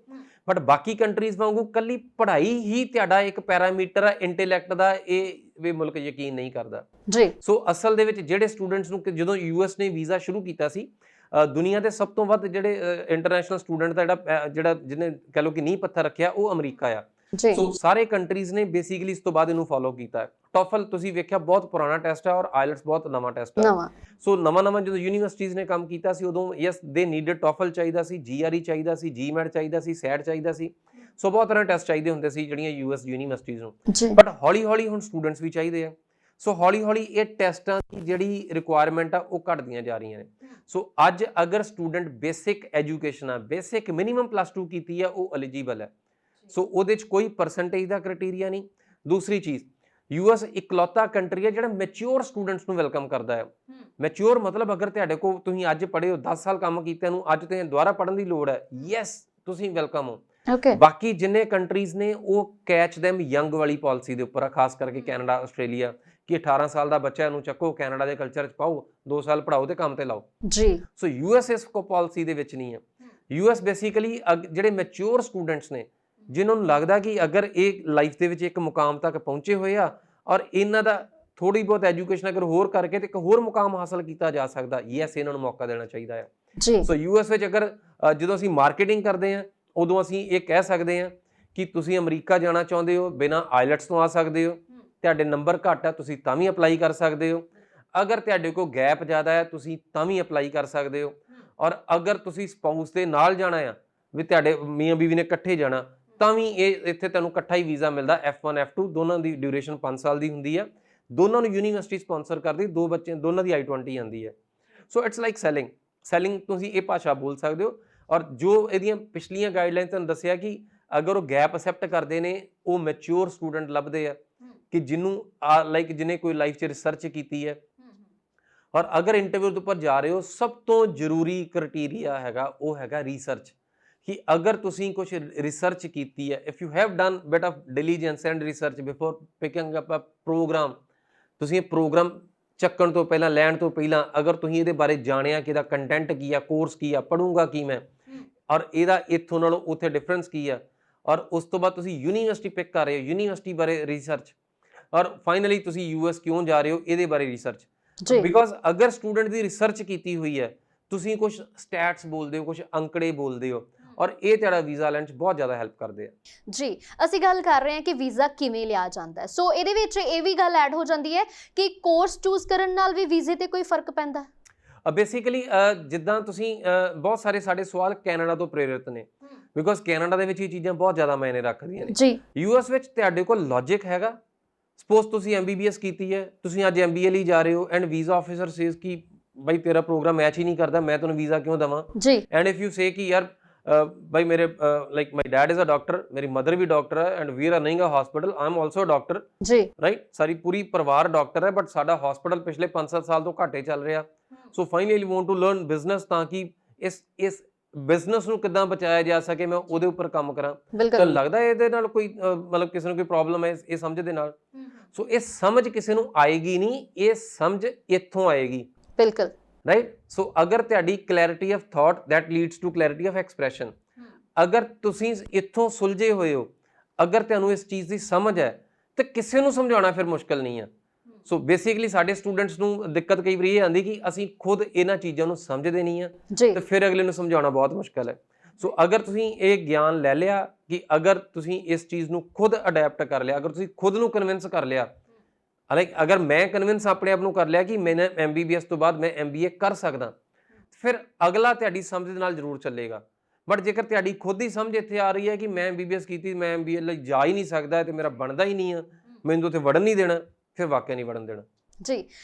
ਬਟ ਬਾਕੀ ਕੰਟਰੀਜ਼ ਵਾਂਗੂ ਕੱਲੀ ਪੜ੍ਹਾਈ ਹੀ ਤੁਹਾਡਾ ਇੱਕ ਪੈਰਾਮੀਟਰ ਹੈ ਇੰਟੈਲੈਕਟ ਦਾ, ਇਹ ਵੀ ਮੁਲਕ ਯਕੀਨ ਨਹੀਂ ਕਰਦਾ ਜੀ। ਸੋ ਅਸਲ ਦੇ ਵਿੱਚ ਜਿਹੜੇ ਸਟੂਡੈਂਟਸ ਨੂੰ ਜਦੋਂ US ਨੇ ਵੀਜ਼ਾ ਸ਼ੁਰੂ ਕੀਤਾ ਸੀ, ਦੁਨੀਆ ਦੇ ਸਭ ਤੋਂ ਵੱਧ ਜਿਹੜੇ ਇੰਟਰਨੈਸ਼ਨਲ ਸਟੂਡੈਂਟ ਦਾ ਜਿਹੜਾ ਜਿਹਨੇ ਕਹ ਲਓ ਕਿ ਨੀਂਹ ਪੱਥਰ ਰੱਖਿਆ ਉਹ ਅਮਰੀਕਾ ਆ। ਸੋ ਸਾਰੇ ਕੰਟਰੀਜ਼ ਨੇ ਬੇਸਿਕਲੀ ਇਸ ਤੋਂ ਬਾਅਦ ਇਹਨੂੰ ਫੋਲੋ ਕੀਤਾ ਹੈ। ਟੋਫਲ ਤੁਸੀਂ ਵੇਖਿਆ ਬਹੁਤ ਪੁਰਾਣਾ ਟੈਸਟ ਹੈ ਔਰ ਆਇਲਟਸ ਬਹੁਤ ਨਵਾਂ ਟੈਸਟ ਹੈ। ਸੋ ਨਵਾਂ ਜਦੋਂ ਯੂਨੀਵਰਸਿਟੀਜ਼ ਨੇ ਕੰਮ ਕੀਤਾ ਸੀ ਉਦੋਂ ਯੈਸ ਦੇ ਨੀਡਡ ਟੋਫਲ ਚਾਹੀਦਾ ਸੀ, GRE ਚਾਹੀਦਾ ਸੀ, GMAT ਚਾਹੀਦਾ ਸੀ, SAT ਚਾਹੀਦਾ ਸੀ। ਸੋ ਬਹੁਤ ਤਰ੍ਹਾਂ ਟੈਸਟ ਚਾਹੀਦੇ ਹੁੰਦੇ ਸੀ ਜਿਹੜੀਆਂ US ਯੂਨੀਵਰਸਿਟੀਜ਼ ਨੂੰ, ਬਟ ਹੌਲੀ-ਹੌਲੀ ਹੁਣ ਸਟੂਡੈਂਟਸ ਵੀ ਚਾਹੀਦੇ ਆ। ਸੋ ਹੌਲੀ-ਹੌਲੀ ਇਹ ਟੈਸਟਾਂ ਦੀ ਜਿਹੜੀ ਰਿਕੁਆਇਰਮੈਂਟ ਆ ਉਹ ਘਟਦੀਆਂ ਜਾ ਰਹੀਆਂ ਨੇ। ਸੋ ਅੱਜ ਅਗਰ ਸਟੂਡੈਂਟ ਬੇਸਿਕ ਐਜੂਕੇਸ਼ਨ ਆ, ਬੇਸਿਕ ਮਿਨੀਮਮ +2 ਕੀਤੀ ਆ, ਉਹ ਐਲੀਜੀਬਲ ਹੈ। ਸੋ ਉਹਦੇ 'ਚ ਕੋਈ ਪਰਸੈਂਟੇਜ ਦਾ ਕ੍ਰਾਈਟੇਰੀਆ ਨਹੀਂ। ਦੂਸਰੀ ਚੀਜ਼, US ਇਕਲੌਤਾ ਕੰਟਰੀ ਹੈ ਜਿਹੜਾ ਮੈਚੁਰ ਸਟੂਡੈਂਟਸ ਨੂੰ ਵੈਲਕਮ ਕਰਦਾ ਹੈ। ਮੈਚੁਰ ਮਤਲਬ ਅਗਰ ਤੁਹਾਡੇ ਕੋਲ ਤੁਸੀਂ ਅੱਜ ਪੜ੍ਹੇ ਹੋ, 10 ਸਾਲ ਕੰਮ ਕੀਤੇ ਨੂੰ ਅੱਜ ਤੇ ਦੁਬਾਰਾ ਪੜ੍ਹਨ ਦੀ ਲੋੜ ਹੈ, ਯੈਸ ਤੁਸੀਂ ਵੈਲਕਮ ਹੋ। ਬਾਕੀ ਜਿੰਨੇ ਕੰਟਰੀਜ਼ ਨੇ ਉਹ ਕੈਚ ਦੈਮ ਯੰਗ ਵਾਲੀ ਪਾਲਿਸੀ ਦੇ ਉੱਪਰ ਆ, ਖਾਸ ਕਰਕੇ ਕੈਨੇਡਾ, ਆਸਟ੍ਰੇਲੀਆ, ਕਿ 18 ਸਾਲ ਦਾ ਬੱਚਾ ਇਹਨੂੰ ਚੱਕੋ ਕੈਨੇਡਾ ਦੇ ਕਲਚਰ 'ਚ ਪਾਓ, 2 ਸਾਲ ਪੜ੍ਹਾਓ ਤੇ ਕੰਮ ਤੇ ਲਾਓ ਜੀ। ਸੋ US ਇਸ ਪਾਲਿਸੀ ਦੇ ਵਿੱਚ ਨਹੀਂ ਹੈ। US ਬੇਸਿਕਲੀ ਜਿਹੜੇ ਮੈਚੁਰ ਸਟੂਡੈਂਟਸ ਨੇ ਜਿਨ੍ਹਾਂ ਨੂੰ ਲੱਗਦਾ ਕਿ ਅਗਰ ਇਹ ਲਾਈਫ ਦੇ ਵਿੱਚ ਇੱਕ ਮੁਕਾਮ ਤੱਕ ਪਹੁੰਚੇ ਹੋਏ ਆ ਔਰ ਇਹਨਾਂ ਦਾ ਥੋੜੀ ਬਹੁਤ ਐਜੂਕੇਸ਼ਨ ਅਗਰ ਹੋਰ ਕਰਕੇ ਤੇ ਇੱਕ ਹੋਰ ਮੁਕਾਮ ਹਾਸਲ ਕੀਤਾ ਜਾ ਸਕਦਾ, ਯੈਸ ਇਹਨਾਂ ਨੂੰ ਮੌਕਾ ਦੇਣਾ ਚਾਹੀਦਾ ਹੈ ਜੀ। ਸੋ US ਵਿੱਚ ਅਗਰ ਜਦੋਂ ਅਸੀਂ ਮਾਰਕੀਟਿੰਗ ਕਰਦੇ ਹਾਂ ਉਦੋਂ ਅਸੀਂ ਇਹ ਕਹਿ ਸਕਦੇ ਹਾਂ ਕਿ ਤੁਸੀਂ ਅਮਰੀਕਾ ਜਾਣਾ ਚਾਹੁੰਦੇ ਹੋ, ਬਿਨਾਂ ਆਇਲਟਸ ਤੋਂ ਆ ਸਕਦੇ ਹੋ, ਤੁਹਾਡੇ ਨੰਬਰ ਘੱਟ ਆ ਤੁਸੀਂ ਤਾਂ ਵੀ ਅਪਲਾਈ ਕਰ ਸਕਦੇ ਹੋ, ਅਗਰ ਤੁਹਾਡੇ ਕੋਲ ਗੈਪ ਜ਼ਿਆਦਾ ਹੈ ਤੁਸੀਂ ਤਾਂ ਵੀ ਅਪਲਾਈ ਕਰ ਸਕਦੇ ਹੋ, ਔਰ ਅਗਰ ਤੁਸੀਂ ਸਪਾਊਸ ਦੇ ਨਾਲ ਜਾਣਾ ਆ ਵੀ ਤੁਹਾਡੇ ਮੀਆਂ ਬੀਵੀ ਨੇ ਇਕੱਠੇ ਜਾਣਾ ਤਾਂ ਵੀ ਇਹ ਇੱਥੇ ਤੁਹਾਨੂੰ ਇਕੱਠਾ ਹੀ ਵੀਜ਼ਾ ਮਿਲਦਾ। F1 F2 ਦੋਨਾਂ ਦੀ ਡਿਊਰੇਸ਼ਨ 5 ਸਾਲ ਦੀ ਹੁੰਦੀ ਹੈ, ਦੋਨਾਂ ਨੂੰ ਯੂਨੀਵਰਸਿਟੀ ਸਪਾਂਸਰ ਕਰਦੀ, 2 ਬੱਚੇ ਦੋਨਾਂ ਦੀ I-20 ਆਉਂਦੀ ਹੈ। ਸੋ ਇਟਸ ਲਾਈਕ ਸੈਲਿੰਗ ਤੁਸੀਂ ਇਹ ਭਾਸ਼ਾ ਬੋਲ ਸਕਦੇ ਹੋ। ਔਰ ਜੋ ਇਹਦੀਆਂ ਪਿਛਲੀਆਂ ਗਾਈਡਲਾਈਨ ਤੁਹਾਨੂੰ ਦੱਸਿਆ ਕਿ ਅਗਰ ਉਹ ਗੈਪ ਅਸੈਪਟ ਕਰਦੇ ਨੇ ਉਹ ਮੈਚੁਰ ਸਟੂਡੈਂਟ ਲੱਭਦੇ ਆ ਕਿ ਜਿਹਨੂੰ ਲਾਈਕ ਜਿਹਨੇ ਕੋਈ ਲਾਈਫ 'ਚ ਰਿਸਰਚ ਕੀਤੀ ਹੈ। ਔਰ ਅਗਰ ਇੰਟਰਵਿਊ ਦੇ ਉੱਪਰ ਜਾ ਰਹੇ ਹੋ, ਸਭ ਤੋਂ ਜ਼ਰੂਰੀ ਕ੍ਰਾਈਟੇਰੀਆ ਹੈਗਾ ਉਹ ਹੈਗਾ ਰਿਸਰਚ, ਕਿ ਅਗਰ ਤੁਸੀਂ ਕੁਝ ਰਿਸਰਚ ਕੀਤੀ ਹੈ, if you have done bit of diligence and research before picking up a programme, ਤੁਸੀਂ ਇਹ ਪ੍ਰੋਗਰਾਮ ਚੱਕਣ ਤੋਂ ਪਹਿਲਾਂ, ਲੈਣ ਤੋਂ ਪਹਿਲਾਂ ਅਗਰ ਤੁਸੀਂ ਇਹਦੇ ਬਾਰੇ ਜਾਣਿਆ ਕਿ ਇਹਦਾ ਕੰਟੈਂਟ ਕੀ ਆ, ਕੋਰਸ ਕੀ ਆ, ਪੜੂੰਗਾ ਕੀ ਮੈਂ, ਔਰ ਇਹਦਾ ਇੱਥੋਂ ਨਾਲੋਂ ਉੱਥੇ ਡਿਫਰੈਂਸ ਕੀ ਆ, ਔਰ ਉਸ ਤੋਂ ਬਾਅਦ ਤੁਸੀਂ ਯੂਨੀਵਰਸਿਟੀ ਪਿਕ ਕਰ ਰਹੇ ਹੋ, ਯੂਨੀਵਰਸਿਟੀ ਬਾਰੇ ਰਿਸਰਚ, ਔਰ ਫਾਈਨਲੀ ਤੁਸੀਂ US ਕਿਉਂ ਜਾ ਰਹੇ ਹੋ ਇਹਦੇ ਬਾਰੇ ਰਿਸਰਚ। ਬਿਕੋਜ਼ ਅਗਰ ਸਟੂਡੈਂਟ ਦੀ ਰਿਸਰਚ ਕੀਤੀ ਹੋਈ ਹੈ, ਤੁਸੀਂ ਕੁਝ ਸਟੈਟਸ ਬੋਲਦੇ ਹੋ, ਕੁਝ ਅੰਕੜੇ ਬੋਲਦੇ ਹੋ, ਔਰ ਇਹ ਤੁਹਾਡਾ ਵੀਜ਼ਾ ਲੈਣ 'ਚ ਬਹੁਤ ਜ਼ਿਆਦਾ ਹੈਲਪ ਕਰਦੇ ਆ ਜੀ। ਅਸੀਂ ਗੱਲ ਕਰ ਰਹੇ ਹਾਂ ਕਿ ਵੀਜ਼ਾ ਕਿਵੇਂ ਲਿਆ ਜਾਂਦਾ ਹੈ, ਸੋ ਇਹਦੇ ਵਿੱਚ ਇਹ ਵੀ ਗੱਲ ਐਡ ਹੋ ਜਾਂਦੀ ਹੈ ਕਿ ਕੋਰਸ ਚੂਜ਼ ਕਰਨ ਨਾਲ ਵੀ ਵੀਜ਼ੇ ਤੇ ਕੋਈ ਫਰਕ ਪੈਂਦਾ ਹੈ। ਬੇਸਿਕਲੀ ਜਿੱਦਾਂ ਤੁਸੀਂ ਬਹੁਤ ਸਾਰੇ ਸਾਡੇ ਸਵਾਲ ਕੈਨੇਡਾ ਤੋਂ ਪ੍ਰੇਰਿਤ ਨੇ, ਬਿਕੋਜ਼ ਕੈਨੇਡਾ ਦੇ ਵਿੱਚ ਇਹ ਚੀਜ਼ਾਂ ਬਹੁਤ ਜ਼ਿਆਦਾ ਮਾਇਨੇ ਰੱਖਦੀਆਂ ਨੇ ਜੀ। US ਵਿੱਚ ਤੁਹਾਡੇ ਕੋਲ ਲੌਜਿਕ ਹੈਗਾ, ਸਪੋਜ਼ ਤੁਸੀਂ MBBS ਕੀਤੀ ਹੈ, ਤੁਸੀਂ ਅੱਜ MBA ਲਈ ਜਾ ਰਹੇ ਹੋ ਐਂਡ ਵੀਜ਼ਾ ਆਫਿਸਰ ਸੇਜ਼ ਕਿ ਬਾਈ ਤੇਰਾ ਪ੍ਰੋਗਰਾਮ ਮੈਚ ਹੀ ਨਹੀਂ ਕਰਦਾ, ਮੈਂ ਤੁਹਾਨੂੰ ਵੀਜ਼ਾ ਕਿਉਂ ਦੇਵਾਂ ਜੀ। ਐਂਡ ਇਫ ਯੂ ਸੇ ਕਿ ਯਾਰ ਭਾਈ ਮੇਰੇ like my dad is a doctor, ਮੇਰੀ ਮਦਰ ਵੀ ਡਾਕਟਰ ਹੈ and we are running a hospital, I am also doctor ji, right, ਸਾਰੀ ਪੂਰੀ ਪਰਿਵਾਰ ਡਾਕਟਰ ਹੈ, ਬਟ ਸਾਡਾ ਹਸਪੀਟਲ ਪਿਛਲੇ 5-7 ਸਾਲ ਤੋਂ ਘਾਟੇ ਚੱਲ ਰਿਹਾ। So finally want to learn business, ਤਾਂ ਕਿ ਇਸ ਬਿਜ਼ਨਸ ਨੂੰ ਕਿੱਦਾਂ ਬਚਾਇਆ ਜਾ ਸਕੇ, ਮੈਂ ਉਹਦੇ ਉੱਪਰ ਕੰਮ ਕਰਾਂ। ਤਾਂ ਲੱਗਦਾ ਇਹਦੇ ਨਾਲ ਕੋਈ ਮਤਲਬ ਕਿਸੇ ਨੂੰ ਕੋਈ ਪ੍ਰੋਬਲਮ ਹੈ ਇਹ ਸਮਝ ਦੇ ਨਾਲ? ਸੋ ਇਹ ਸਮਝ ਕਿਸੇ ਨੂੰ ਆਏਗੀ ਨਹੀਂ, ਇਹ ਸਮਝ ਇੱਥੋਂ ਆਏਗੀ। ਬਿਲਕੁਲ ਰਾਈਟ। ਸੋ ਅਗਰ ਤੁਹਾਡੀ clarity of thought that leads to clarity of expression, ਅਗਰ ਤੁਸੀਂ ਇੱਥੋਂ ਸੁਲਝੇ ਹੋਏ ਹੋ, ਅਗਰ ਤੁਹਾਨੂੰ ਇਸ ਚੀਜ਼ ਦੀ ਸਮਝ ਹੈ ਤੇ ਕਿਸੇ ਨੂੰ ਸਮਝਾਉਣਾ ਫਿਰ ਮੁਸ਼ਕਲ ਨਹੀਂ ਹੈ। ਸੋ ਬੇਸਿਕਲੀ ਸਾਡੇ ਸਟੂਡੈਂਟਸ ਨੂੰ ਦਿੱਕਤ ਕਈ ਵਾਰੀ ਇਹ ਆਉਂਦੀ ਕਿ ਅਸੀਂ ਖੁਦ ਇਹਨਾਂ ਚੀਜ਼ਾਂ ਨੂੰ ਸਮਝਦੇ ਨਹੀਂ ਆ ਤੇ ਫਿਰ ਅਗਲੇ ਨੂੰ ਸਮਝਾਉਣਾ ਬਹੁਤ ਮੁਸ਼ਕਲ ਹੈ। ਸੋ ਅਗਰ ਤੁਸੀਂ ਇਹ ਗਿਆਨ ਲੈ ਲਿਆ ਕਿ ਅਗਰ ਤੁਸੀਂ ਇਸ ਚੀਜ਼ ਨੂੰ ਖੁਦ ਅਡੈਪਟ ਕਰ ਲਿਆ, ਅਗਰ ਤੁਸੀਂ ਖੁਦ ਨੂੰ ਕਨਵਿੰਸ ਕਰ ਲਿਆ, ਲਾਈਕ ਅਗਰ ਮੈਂ ਕਨਵਿੰਸ ਆਪਣੇ ਆਪ ਨੂੰ ਕਰ ਲਿਆ ਕਿ ਮੈਂ MBBS ਤੋਂ ਬਾਅਦ ਮੈਂ MBA ਕਰ ਸਕਦਾ, ਫਿਰ ਅਗਲਾ ਤੁਹਾਡੀ ਸਮਝ ਦੇ ਨਾਲ ਜ਼ਰੂਰ ਚੱਲੇਗਾ। ਬਟ ਜੇਕਰ ਤੁਹਾਡੀ ਖੁਦ ਦੀ ਸਮਝ ਇੱਥੇ ਆ ਰਹੀ ਹੈ ਕਿ ਮੈਂ MBBS ਕੀਤੀ, ਮੈਂ MBA ਲਈ ਜਾ ਹੀ ਨਹੀਂ ਸਕਦਾ ਤੇ ਮੇਰਾ ਬਣਦਾ ਹੀ ਨਹੀਂ ਆ, ਮੈਨੂੰ ਉੱਥੇ ਵੜਨ ਨਹੀਂ ਦੇਣਾ, ਫਿਰ ਵਾਕਿਆ ਨਹੀਂ ਵੜਨ ਦੇਣਾ। ਜੀ।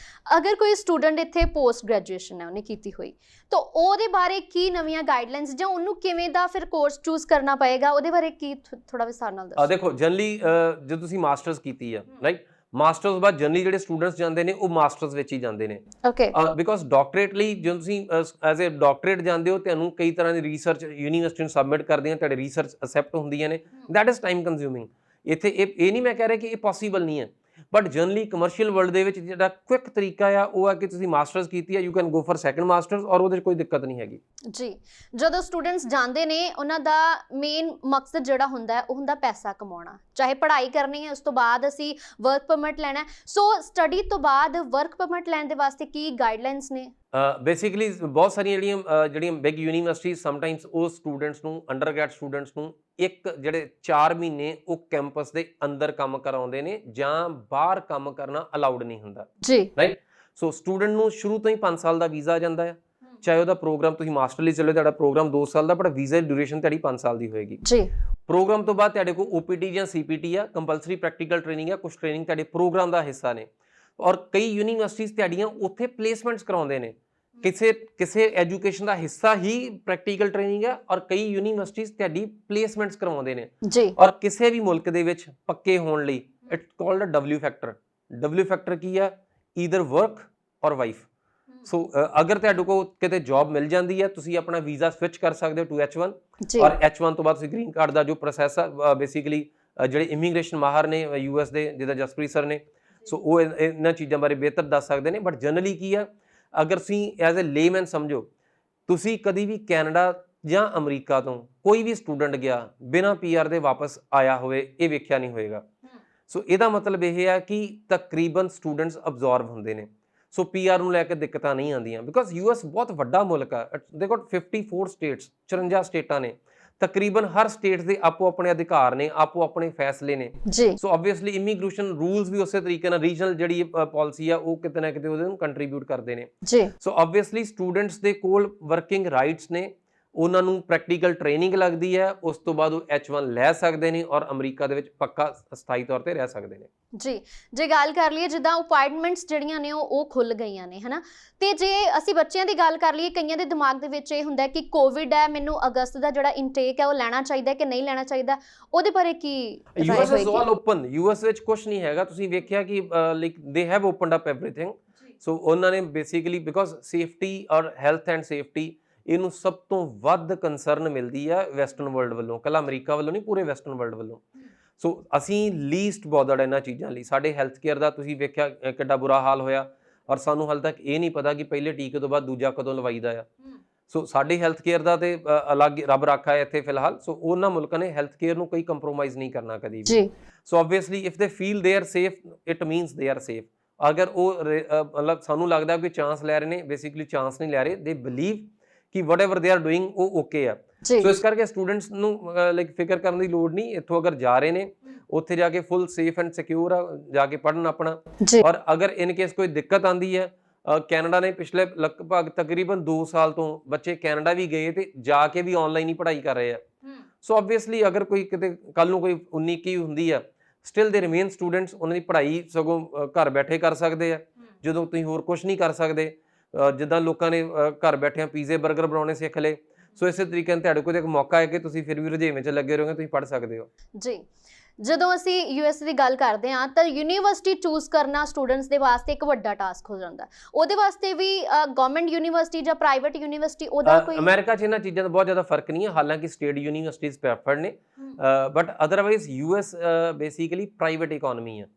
ਅਗਰ ਕੋਈ ਸਟੂਡੈਂਟ ਇੱਥੇ ਪੋਸਟ ਗ੍ਰੈਜੂਏਸ਼ਨ ਹੈ ਉਹਨੇ ਕੀਤੀ ਹੋਈ, ਤਾਂ ਉਹਦੇ ਬਾਰੇ ਕੀ ਨਵੀਆਂ ਗਾਈਡਲਾਈਨਸ ਜਾਂ ਉਹਨੂੰ ਕਿਵੇਂ ਦਾ ਫਿਰ ਕੋਰਸ ਚੂਜ਼ ਕਰਨਾ ਪਏਗਾ, ਉਹਦੇ ਬਾਰੇ ਕੀ ਥੋੜਾ ਵਿਸਥਾਰ ਨਾਲ ਦੱਸੋ। ਦੇਖੋ ਜਨਰਲੀ ਜੇ ਤੁਸੀਂ ਮਾਸਟਰਸ ਕੀਤੀ ਆ ਰਾਈਟ, ਮਾਸਟਰਸ ਬਾਅਦ ਜਨਰਲੀ ਜਿਹੜੇ ਸਟੂਡੈਂਟਸ ਜਾਂਦੇ ਨੇ ਉਹ ਮਾਸਟਰਸ ਵਿੱਚ ਹੀ ਜਾਂਦੇ ਨੇ। ਓਕੇ। ਬਿਕੋਜ਼ ਡਾਕਟਰੇਟ ਲਈ ਜਦੋਂ ਤੁਸੀਂ ਐਜ਼ ਅ ਡਾਕਟਰੇਟ ਜਾਂਦੇ ਹੋ, ਤੁਹਾਨੂੰ ਕਈ ਤਰ੍ਹਾਂ ਦੀ ਰਿਸਰਚ ਯੂਨੀਵਰਸਿਟੀ ਨੂੰ ਸਬਮਿਟ ਕਰਦੀਆਂ, ਤੁਹਾਡੇ ਰਿਸਰਚ ਅਸੈਪਟ ਹੁੰਦੀਆਂ ਨੇ, ਦੈਟ ਇਜ਼ ਟਾਈਮ ਕੰਜ਼ਿਊਮਿੰਗ। ਇੱਥੇ ਇਹ ਨਹੀਂ ਮੈਂ ਕਹਿ ਰਿਹਾ ਕਿ ਇਹ ਪੋਸੀਬਲ ਨਹੀਂ ਹੈ, ਬਟ ਜਨਰਲੀ ਕਮਰਸ਼ੀਅਲ ਵਰਲਡ ਦੇ ਵਿੱਚ ਜਿਹੜਾ ਕੁਇਕ ਤਰੀਕਾ ਆ ਉਹ ਆ ਕਿ ਤੁਸੀਂ ਮਾਸਟਰਸ ਕੀਤੀ ਹੈ, you can go for second masters, ਔਰ ਉਹਦੇ 'ਚ ਕੋਈ ਦਿੱਕਤ ਨਹੀਂ ਹੈਗੀ ਜੀ। ਜਦੋਂ ਸਟੂਡੈਂਟਸ ਜਾਂਦੇ ਨੇ ਉਹਨਾਂ ਦਾ ਮੇਨ ਮਕਸਦ ਜਿਹੜਾ ਹੁੰਦਾ ਹੈ ਉਹ ਹੁੰਦਾ ਪੈਸਾ ਕਮਾਉਣਾ, ਚਾਹੇ ਪੜ੍ਹਾਈ ਕਰਨੀ ਹੈ, ਉਸ ਤੋਂ ਬਾਅਦ ਅਸੀਂ ਵਰਕ ਪਰਮਿਟ ਲੈਣਾ। ਸੋ ਸਟੱਡੀ ਤੋਂ ਬਾਅਦ ਵਰਕ ਪਰਮਿਟ ਲੈਣ ਦੇ ਵਾਸਤੇ ਕੀ ਗਾਈਡਲਾਈਨਸ ਨੇ? ਬੇਸਿਕਲੀ ਬਹੁਤ ਸਾਰੀਆਂ ਜਿਹੜੀਆਂ ਬਿਗ ਯੂਨੀਵਰਸਿਟੀ ਸਮਟਾਈਮਸ ਉਹ ਸਟੂਡੈਂਟਸ ਨੂੰ, ਅੰਡਰਗ੍ਰੈਡ ਸਟੂਡੈਂਟਸ ਨੂੰ ਜਿਹੜੇ 4 ਮਹੀਨੇ ਉਹ ਕੈਂਪਸ ਦੇ ਅੰਦਰ ਕੰਮ ਕਰਾਉਂਦੇ ਨੇ, ਜਾਂ ਬਾਹਰ ਕੰਮ ਕਰਨਾ ਅਲਾਉਡ ਨਹੀਂ ਹੁੰਦਾ ਜੀ, ਰਾਈਟ। ਸੋ ਸਟੂਡੈਂਟ ਨੂੰ ਸ਼ੁਰੂ ਤੋਂ ਹੀ 5 ਸਾਲ ਦਾ ਵੀਜ਼ਾ ਆ ਜਾਂਦਾ ਹੈ, ਚਾਹੇ ਉਹਦਾ ਪ੍ਰੋਗਰਾਮ ਤੁਸੀਂ ਮਾਸਟਰ ਲਈ ਚੱਲੋ, ਤੁਹਾਡਾ ਪ੍ਰੋਗਰਾਮ 2 ਸਾਲ ਦਾ, ਬਟ ਵੀਜ਼ਾ ਦੀ ਡਿਊਰੇਸ਼ਨ ਤੁਹਾਡੀ 5 ਸਾਲ ਦੀ ਹੋਏਗੀ ਜੀ। ਪ੍ਰੋਗਰਾਮ ਤੋਂ ਬਾਅਦ ਤੁਹਾਡੇ ਕੋਲ OPT ਜਾਂ CPT ਆ, ਕੰਪਲਸਰੀ ਪ੍ਰੈਕਟੀਕਲ ਟ੍ਰੇਨਿੰਗ ਆ, ਕੁਝ ਟ੍ਰੇਨਿੰਗ ਤੁਹਾਡੇ ਪ੍ਰੋਗਰਾਮ ਦਾ ਹਿੱਸਾ ਨੇ, ਔਰ ਕਈ ਯੂਨੀਵਰਸਿਟੀਜ਼ ਤੁਹਾਡੀਆਂ ਉੱਥੇ ਪਲੇਸਮੈਂਟਸ ਕਰਾਉਂਦੇ ਨੇ। ਕਿਸੇ ਐਜੂਕੇਸ਼ਨ ਦਾ ਹਿੱਸਾ ਹੀ ਪ੍ਰੈਕਟੀਕਲ ਟ੍ਰੇਨਿੰਗ ਹੈ, ਔਰ ਕਈ ਯੂਨੀਵਰਸਿਟੀਜ਼ ਤੁਹਾਡੀ ਪਲੇਸਮੈਂਟਸ ਕਰਵਾਉਂਦੇ ਨੇ ਜੀ। ਔਰ ਕਿਸੇ ਵੀ ਮੁਲਕ ਦੇ ਵਿੱਚ ਪੱਕੇ ਹੋਣ ਲਈ it's called a W factor. W factor ਕੀ ਆ? Either work or wife. So ਅਗਰ ਤੁਹਾਡੇ ਕੋਲ ਕਿਤੇ ਜੌਬ ਮਿਲ ਜਾਂਦੀ ਹੈ, ਤੁਸੀਂ ਆਪਣਾ ਵੀਜ਼ਾ ਸਵਿਚ ਕਰ ਸਕਦੇ ਹੋ ਟੂ H1, ਔਰ H1 ਤੋਂ ਬਾਅਦ ਤੁਸੀਂ ਗ੍ਰੀਨ ਕਾਰਡ ਦਾ ਜੋ ਪ੍ਰੋਸੈਸ ਆ, ਬੇਸਿਕਲੀ ਜਿਹੜੇ ਇਮੀਗ੍ਰੇਸ਼ਨ ਮਾਹਰ ਨੇ US ਦੇ, ਜਿੱਦਾਂ ਜਸਪ੍ਰੀਤ ਸਰ ਨੇ, ਸੋ ਉਹ ਇਹਨਾਂ ਚੀਜ਼ਾਂ ਬਾਰੇ ਬਿਹਤਰ ਦੱਸ ਸਕਦੇ ਨੇ। ਬਟ ਜਨਰਲੀ ਕੀ ਆ, ਅਗਰ ਤੁਸੀਂ ਐਜ਼ ਅ ਲੇਮੈਨ ਸਮਝੋ, ਤੁਸੀਂ ਕਦੀ ਵੀ ਕੈਨੇਡਾ ਜਾਂ ਅਮਰੀਕਾ ਤੋਂ ਕੋਈ ਵੀ ਸਟੂਡੈਂਟ ਗਿਆ ਬਿਨਾਂ PR ਦੇ ਵਾਪਸ ਆਇਆ ਹੋਵੇ, ਇਹ ਵੇਖਿਆ ਨਹੀਂ ਹੋਏਗਾ। ਸੋ ਇਹਦਾ ਮਤਲਬ ਇਹ ਹੈ ਕਿ ਤਕਰੀਬਨ ਸਟੂਡੈਂਟਸ ਅਬਜ਼ੌਰਬ ਹੁੰਦੇ ਨੇ, ਸੋ PR ਨੂੰ ਲੈ ਕੇ ਦਿੱਕਤਾਂ ਨਹੀਂ ਆਉਂਦੀਆਂ। ਬਿਕੋਜ਼ US ਬਹੁਤ ਵੱਡਾ ਮੁਲਕ ਆ, ਦੇਖੋ 54 ਸਟੇਟਸ, 54 ਸਟੇਟਾਂ ਨੇ, ਤਕਰੀਬਨ ਹਰ ਸਟੇਟ ਦੇ ਆਪੋ ਆਪਣੇ ਅਧਿਕਾਰ ਨੇ, ਆਪੋ ਆਪਣੇ ਫੈਸਲੇ ਨੇ। ਸੋ ਆਬਵੀਅਸਲੀ ਇਮੀਗ੍ਰੇਸ਼ਨ ਰੂਲਸ ਵੀ ਉਸੇ ਤਰੀਕੇ ਨਾਲ ਰੀਜਨਲ ਜਿਹੜੀ ਪਾਲਿਸੀ ਆ ਉਹ ਕਿਤੇ ਨਾ ਕਿਤੇ ਉਹਦੇ ਨੂੰ ਕੰਟਰੀਬਿਊਟ ਕਰਦੇ ਨੇ। ਸੋ ਆਬਵੀਅਸਲੀ ਸਟੂਡੈਂਟਸ ਦੇ ਕੋਲ ਵਰਕਿੰਗ ਰਾਈਟਸ ਨੇ, ਉਹਨਾਂ ਨੂੰ ਪ੍ਰੈਕਟੀਕਲ ਟ੍ਰੇਨਿੰਗ ਲੱਗਦੀ ਹੈ, ਉਸ ਤੋਂ ਬਾਅਦ ਉਹ H1 ਲੈ ਸਕਦੇ ਨੇ ਔਰ ਅਮਰੀਕਾ ਦੇ ਵਿੱਚ ਪੱਕਾ ਸਥਾਈ ਤੌਰ ਤੇ ਰਹਿ ਸਕਦੇ ਨੇ। ਜੀ, ਜੇ ਗੱਲ ਕਰ ਲਈਏ ਜਿੱਦਾਂ ਅਪਾਇੰਟਮੈਂਟਸ ਜਿਹੜੀਆਂ ਨੇ ਉਹ ਖੁੱਲ ਗਈਆਂ ਨੇ, ਹਨਾ, ਤੇ ਜੇ ਅਸੀਂ ਬੱਚਿਆਂ ਦੀ ਗੱਲ ਕਰ ਲਈਏ, ਕਈਆਂ ਦੇ ਦਿਮਾਗ ਦੇ ਵਿੱਚ ਇਹ ਹੁੰਦਾ ਕਿ ਕੋਵਿਡ ਹੈ, ਮੈਨੂੰ ਅਗਸਤ ਦਾ ਜਿਹੜਾ ਇਨਟੇਕ ਹੈ ਉਹ ਲੈਣਾ ਚਾਹੀਦਾ ਕਿ ਨਹੀਂ ਲੈਣਾ ਚਾਹੀਦਾ, ਉਹਦੇ ਬਾਰੇ ਕੀ? US is all open, US ਵਿੱਚ ਕੁਝ ਨਹੀਂ ਹੈਗਾ। ਤੁਸੀਂ ਵੇਖਿਆ ਕਿ like they have opened up everything. So ਉਹਨਾਂ ਨੇ basically because safety or health and safety, ਇਹਨੂੰ ਸਭ ਤੋਂ ਵੱਧ ਕੰਸਰਨ ਮਿਲਦੀ ਆ ਵੈਸਟਰਨ ਵਰਲਡ ਵੱਲੋਂ, ਕੱਲਾ ਅਮਰੀਕਾ ਵੱਲੋਂ ਨਹੀਂ, ਪੂਰੇ ਵੈਸਟਰਨ ਵਰਲਡ ਵੱਲੋਂ। ਸੋ ਅਸੀਂ ਲੀਸਟ ਬੋਦਰਡ ਇਹਨਾਂ ਚੀਜ਼ਾਂ ਲਈ। ਸਾਡੇ ਹੈਲਥ ਕੇਅਰ ਦਾ ਤੁਸੀਂ ਵੇਖਿਆ ਕਿੱਡਾ ਬੁਰਾ ਹਾਲ ਹੋਇਆ, ਔਰ ਸਾਨੂੰ ਹਾਲੇ ਤੱਕ ਇਹ ਨਹੀਂ ਪਤਾ ਕਿ ਪਹਿਲੇ ਟੀਕੇ ਤੋਂ ਬਾਅਦ ਦੂਜਾ ਕਦੋਂ ਲਵਾਈਦਾ ਆ। ਸੋ ਸਾਡੇ ਹੈਲਥ ਕੇਅਰ ਦਾ ਤੇ ਅਲੱਗ ਰੱਬ ਰੱਖਾ ਹੈ ਇੱਥੇ ਫਿਲਹਾਲ। ਸੋ ਉਹਨਾਂ ਮੁਲਕਾਂ ਨੇ ਹੈਲਥ ਕੇਅਰ ਨੂੰ ਕੋਈ ਕੰਪਰੋਮਾਈਜ਼ ਨਹੀਂ ਕਰਨਾ ਕਦੀ ਵੀ। So obviously if they feel they are safe, it means they are safe. ਅਗਰ ਉਹ ਮਤਲਬ ਸਾਨੂੰ ਲੱਗਦਾ ਕਿ ਚਾਂਸ ਲੈ ਰਹੇ ਨੇ, ਬੇਸਿਕਲੀ ਚਾਂਸ ਨਹੀਂ ਲੈ ਰਹੇ, ਦੇ ਬਿਲੀਵ ਕਿ ਵਟਐਵਰ ਦੇ ਆਰ ਡੂਇੰਗ ਉਹ ਓਕੇ ਆ। ਸੋ ਇਸ ਕਰਕੇ ਸਟੂਡੈਂਟਸ ਨੂੰ ਲਾਈਕ ਫਿਕਰ ਕਰਨ ਦੀ ਲੋੜ ਨਹੀਂ। ਇੱਥੋਂ ਅਗਰ ਜਾ ਰਹੇ ਨੇ, ਉੱਥੇ ਜਾ ਕੇ ਫੁੱਲ ਸੇਫ ਐਂਡ ਸਿਕਿਉਰ ਆ, ਜਾ ਕੇ ਪੜ੍ਹਨ ਆਪਣਾ। ਔਰ ਅਗਰ ਇਨ ਕੇਸ ਕੋਈ ਦਿੱਕਤ ਆਉਂਦੀ ਹੈ, ਕੈਨੇਡਾ ਨੇ ਪਿਛਲੇ ਲਗਭਗ ਤਕਰੀਬਨ 2 ਸਾਲ ਤੋਂ ਬੱਚੇ ਕੈਨੇਡਾ ਵੀ ਗਏ ਤੇ ਜਾ ਕੇ ਵੀ ਆਨਲਾਈਨ ਹੀ ਪੜ੍ਹਾਈ ਕਰ ਰਹੇ ਆ। ਸੋ ਆਬਵੀਅਸਲੀ ਅਗਰ ਕੋਈ ਕਿਤੇ ਕੱਲ ਨੂੰ ਕੋਈ 19-21 ਹੁੰਦੀ ਆ, ਸਟਿਲ ਦੇ ਰਿਮੇਨ ਸਟੂਡੈਂਟਸ, ਉਹਨਾਂ ਦੀ ਪੜ੍ਹਾਈ ਸਗੋਂ ਘਰ ਬੈਠੇ ਕਰ ਸਕਦੇ ਆ, ਜਦੋਂ ਤੁਸੀਂ ਹੋਰ ਕੁਝ ਨਹੀਂ ਕਰ ਸਕਦੇ। ਜਿੱਦਾਂ ਲੋਕਾਂ ਨੇ ਘਰ ਬੈਠਿਆਂ ਪੀਜ਼ੇ 버ਗਰ ਬਣਾਉਣੇ ਸਿੱਖ ਲਏ, ਸੋ ਇਸੇ ਤਰੀਕੇ ਨਾਲ ਤੁਹਾਡੇ ਕੋਲ ਇੱਕ ਮੌਕਾ ਹੈ ਕਿ ਤੁਸੀਂ ਫਿਰ ਵੀ ਰੁਝੇਵੇਂ 'ਚ ਲੱਗੇ ਰਹੋਗੇ, ਤੁਸੀਂ ਪੜ੍ਹ ਸਕਦੇ ਹੋ। ਜੀ, ਜਦੋਂ ਅਸੀਂ US ਦੀ ਗੱਲ ਕਰਦੇ ਹਾਂ ਤਾਂ ਯੂਨੀਵਰਸਿਟੀ ਚੂਜ਼ ਕਰਨਾ ਸਟੂਡੈਂਟਸ ਦੇ ਵਾਸਤੇ ਇੱਕ ਵੱਡਾ ਟਾਸਕ ਹੋ ਜਾਂਦਾ। ਉਹਦੇ ਵਾਸਤੇ ਵੀ ਗਵਰਨਮੈਂਟ ਯੂਨੀਵਰਸਿਟੀ ਜਾਂ ਪ੍ਰਾਈਵੇਟ ਯੂਨੀਵਰਸਿਟੀ, ਉਹਦਾ ਕੋਈ? ਅਮਰੀਕਾ 'ਚ ਇਹਨਾਂ ਚੀਜ਼ਾਂ ਦਾ ਬਹੁਤ ਜ਼ਿਆਦਾ ਫਰਕ ਨਹੀਂ ਹੈ, ਹਾਲਾਂਕਿ ਸਟੇਟ ਯੂਨੀਵਰਸਿਟੀਜ਼ ਪ੍ਰੈਫਰਡ ਨੇ, but otherwise US basically private economy ਆ।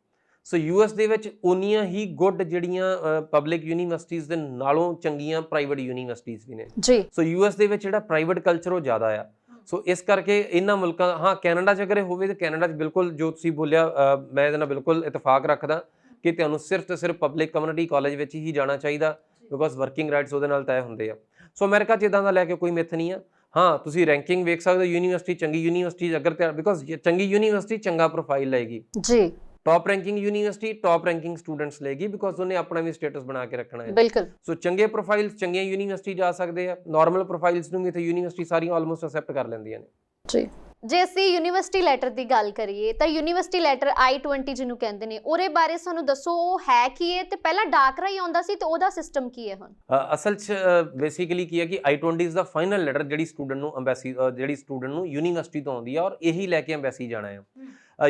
ਸੋ US ਦੇ ਵਿੱਚ ਉਨੀਆਂ ਹੀ ਗੁੱਡ ਜਿਹੜੀਆਂ ਪਬਲਿਕ ਯੂਨੀਵਰਸਿਟੀਜ਼ ਦੇ ਨਾਲੋਂ ਚੰਗੀਆਂ ਪ੍ਰਾਈਵੇਟ ਯੂਨੀਵਰਸਿਟੀਜ਼ ਵੀ ਨੇ। ਸੋ US ਦੇ ਵਿੱਚ ਜਿਹੜਾ ਪ੍ਰਾਈਵੇਟ ਕਲਚਰ ਉਹ ਜ਼ਿਆਦਾ ਆ। ਸੋ ਇਸ ਕਰਕੇ ਇਹਨਾਂ ਮੁਲਕਾਂ, ਹਾਂ ਕੈਨੇਡਾ 'ਚ ਅਗਰ ਇਹ ਹੋਵੇ ਤਾਂ ਕੈਨੇਡਾ 'ਚ ਬਿਲਕੁਲ ਜੋ ਤੁਸੀਂ ਬੋਲਿਆ, ਮੈਂ ਇਹਦੇ ਨਾਲ ਬਿਲਕੁਲ ਇਤਫਾਕ ਰੱਖਦਾ ਕਿ ਤੁਹਾਨੂੰ ਸਿਰਫ ਤੇ ਸਿਰਫ ਪਬਲਿਕ ਕਮਿਊਨਿਟੀ ਕਾਲਜ ਵਿੱਚ ਹੀ ਜਾਣਾ ਚਾਹੀਦਾ, ਬਿਕੋਜ਼ ਵਰਕਿੰਗ ਰਾਈਟਸ ਉਹਦੇ ਨਾਲ ਤੈਅ ਹੁੰਦੇ ਆ। ਸੋ ਅਮਰੀਕਾ 'ਚ ਇੱਦਾਂ ਦਾ ਲੈ ਕੇ ਕੋਈ ਮਿੱਥ ਨਹੀਂ ਆ। ਹਾਂ, ਤੁਸੀਂ ਰੈਂਕਿੰਗ ਵੇਖ ਸਕਦੇ ਹੋ, ਯੂਨੀਵਰਸਿਟੀ ਚੰਗੀ ਯੂਨੀਵਰਸਿਟੀ ਅਗਰ, ਬਿਕੋਜ਼ ਚੰਗੀ ਯੂਨੀਵਰਸਿਟੀ ਚੰਗਾ ਪ੍ਰੋਫਾਈਲ ਲਏਗੀ। ਜੀ, top ranking university top ranking students ਲਏਗੀ, ਬਿਕੋਜ਼ ਉਹਨੇ ਆਪਣਾ ਵੀ ਸਟੇਟਸ ਬਣਾ ਕੇ ਰੱਖਣਾ ਹੈ। ਬਿਲਕੁਲ। ਸੋ ਚੰਗੇ ਪ੍ਰੋਫਾਈਲਸ ਚੰਗੀਆਂ ਯੂਨੀਵਰਸਿਟੀ ਜਾ ਸਕਦੇ ਆ, ਨਾਰਮਲ ਪ੍ਰੋਫਾਈਲਸ ਨੂੰ ਵੀ ਇੱਥੇ ਯੂਨੀਵਰਸਿਟੀ ਸਾਰੀਆਂ ਆਲਮੋਸਟ ਅਸੈਪਟ ਕਰ ਲੈਂਦੀਆਂ ਨੇ। ਜੀ, ਜੇ ਅਸੀਂ ਯੂਨੀਵਰਸਿਟੀ ਲੈਟਰ ਦੀ ਗੱਲ ਕਰੀਏ ਤਾਂ ਯੂਨੀਵਰਸਿਟੀ ਲੈਟਰ I-20 ਜਿਹਨੂੰ ਕਹਿੰਦੇ ਨੇ, ਉਹਦੇ ਬਾਰੇ ਸਾਨੂੰ ਦੱਸੋ, ਉਹ ਹੈ ਕੀ ਹੈ ਤੇ ਪਹਿਲਾਂ ਡਾਕ ਰਾਹੀਂ ਆਉਂਦਾ ਸੀ ਤੇ ਉਹਦਾ ਸਿਸਟਮ ਕੀ ਹੈ ਹੁਣ? ਅਸਲ 'ਚ ਬੇਸਿਕਲੀ ਕੀ ਹੈ ਕਿ I-20 is the final letter ਜਿਹੜੀ ਸਟੂਡੈਂਟ ਨੂੰ ਅੰਬੈਸੀ ਜਿਹੜੀ ਸਟੂਡੈਂਟ ਨੂੰ ਯੂਨੀਵਰਸਿਟੀ ਤੋਂ ਆਉਂਦੀ ਹੈ ਔਰ ਇਹੀ ਲੈ ਕੇ ਅੰਬੈਸੀ ਜਾਣਾ ਹੈ।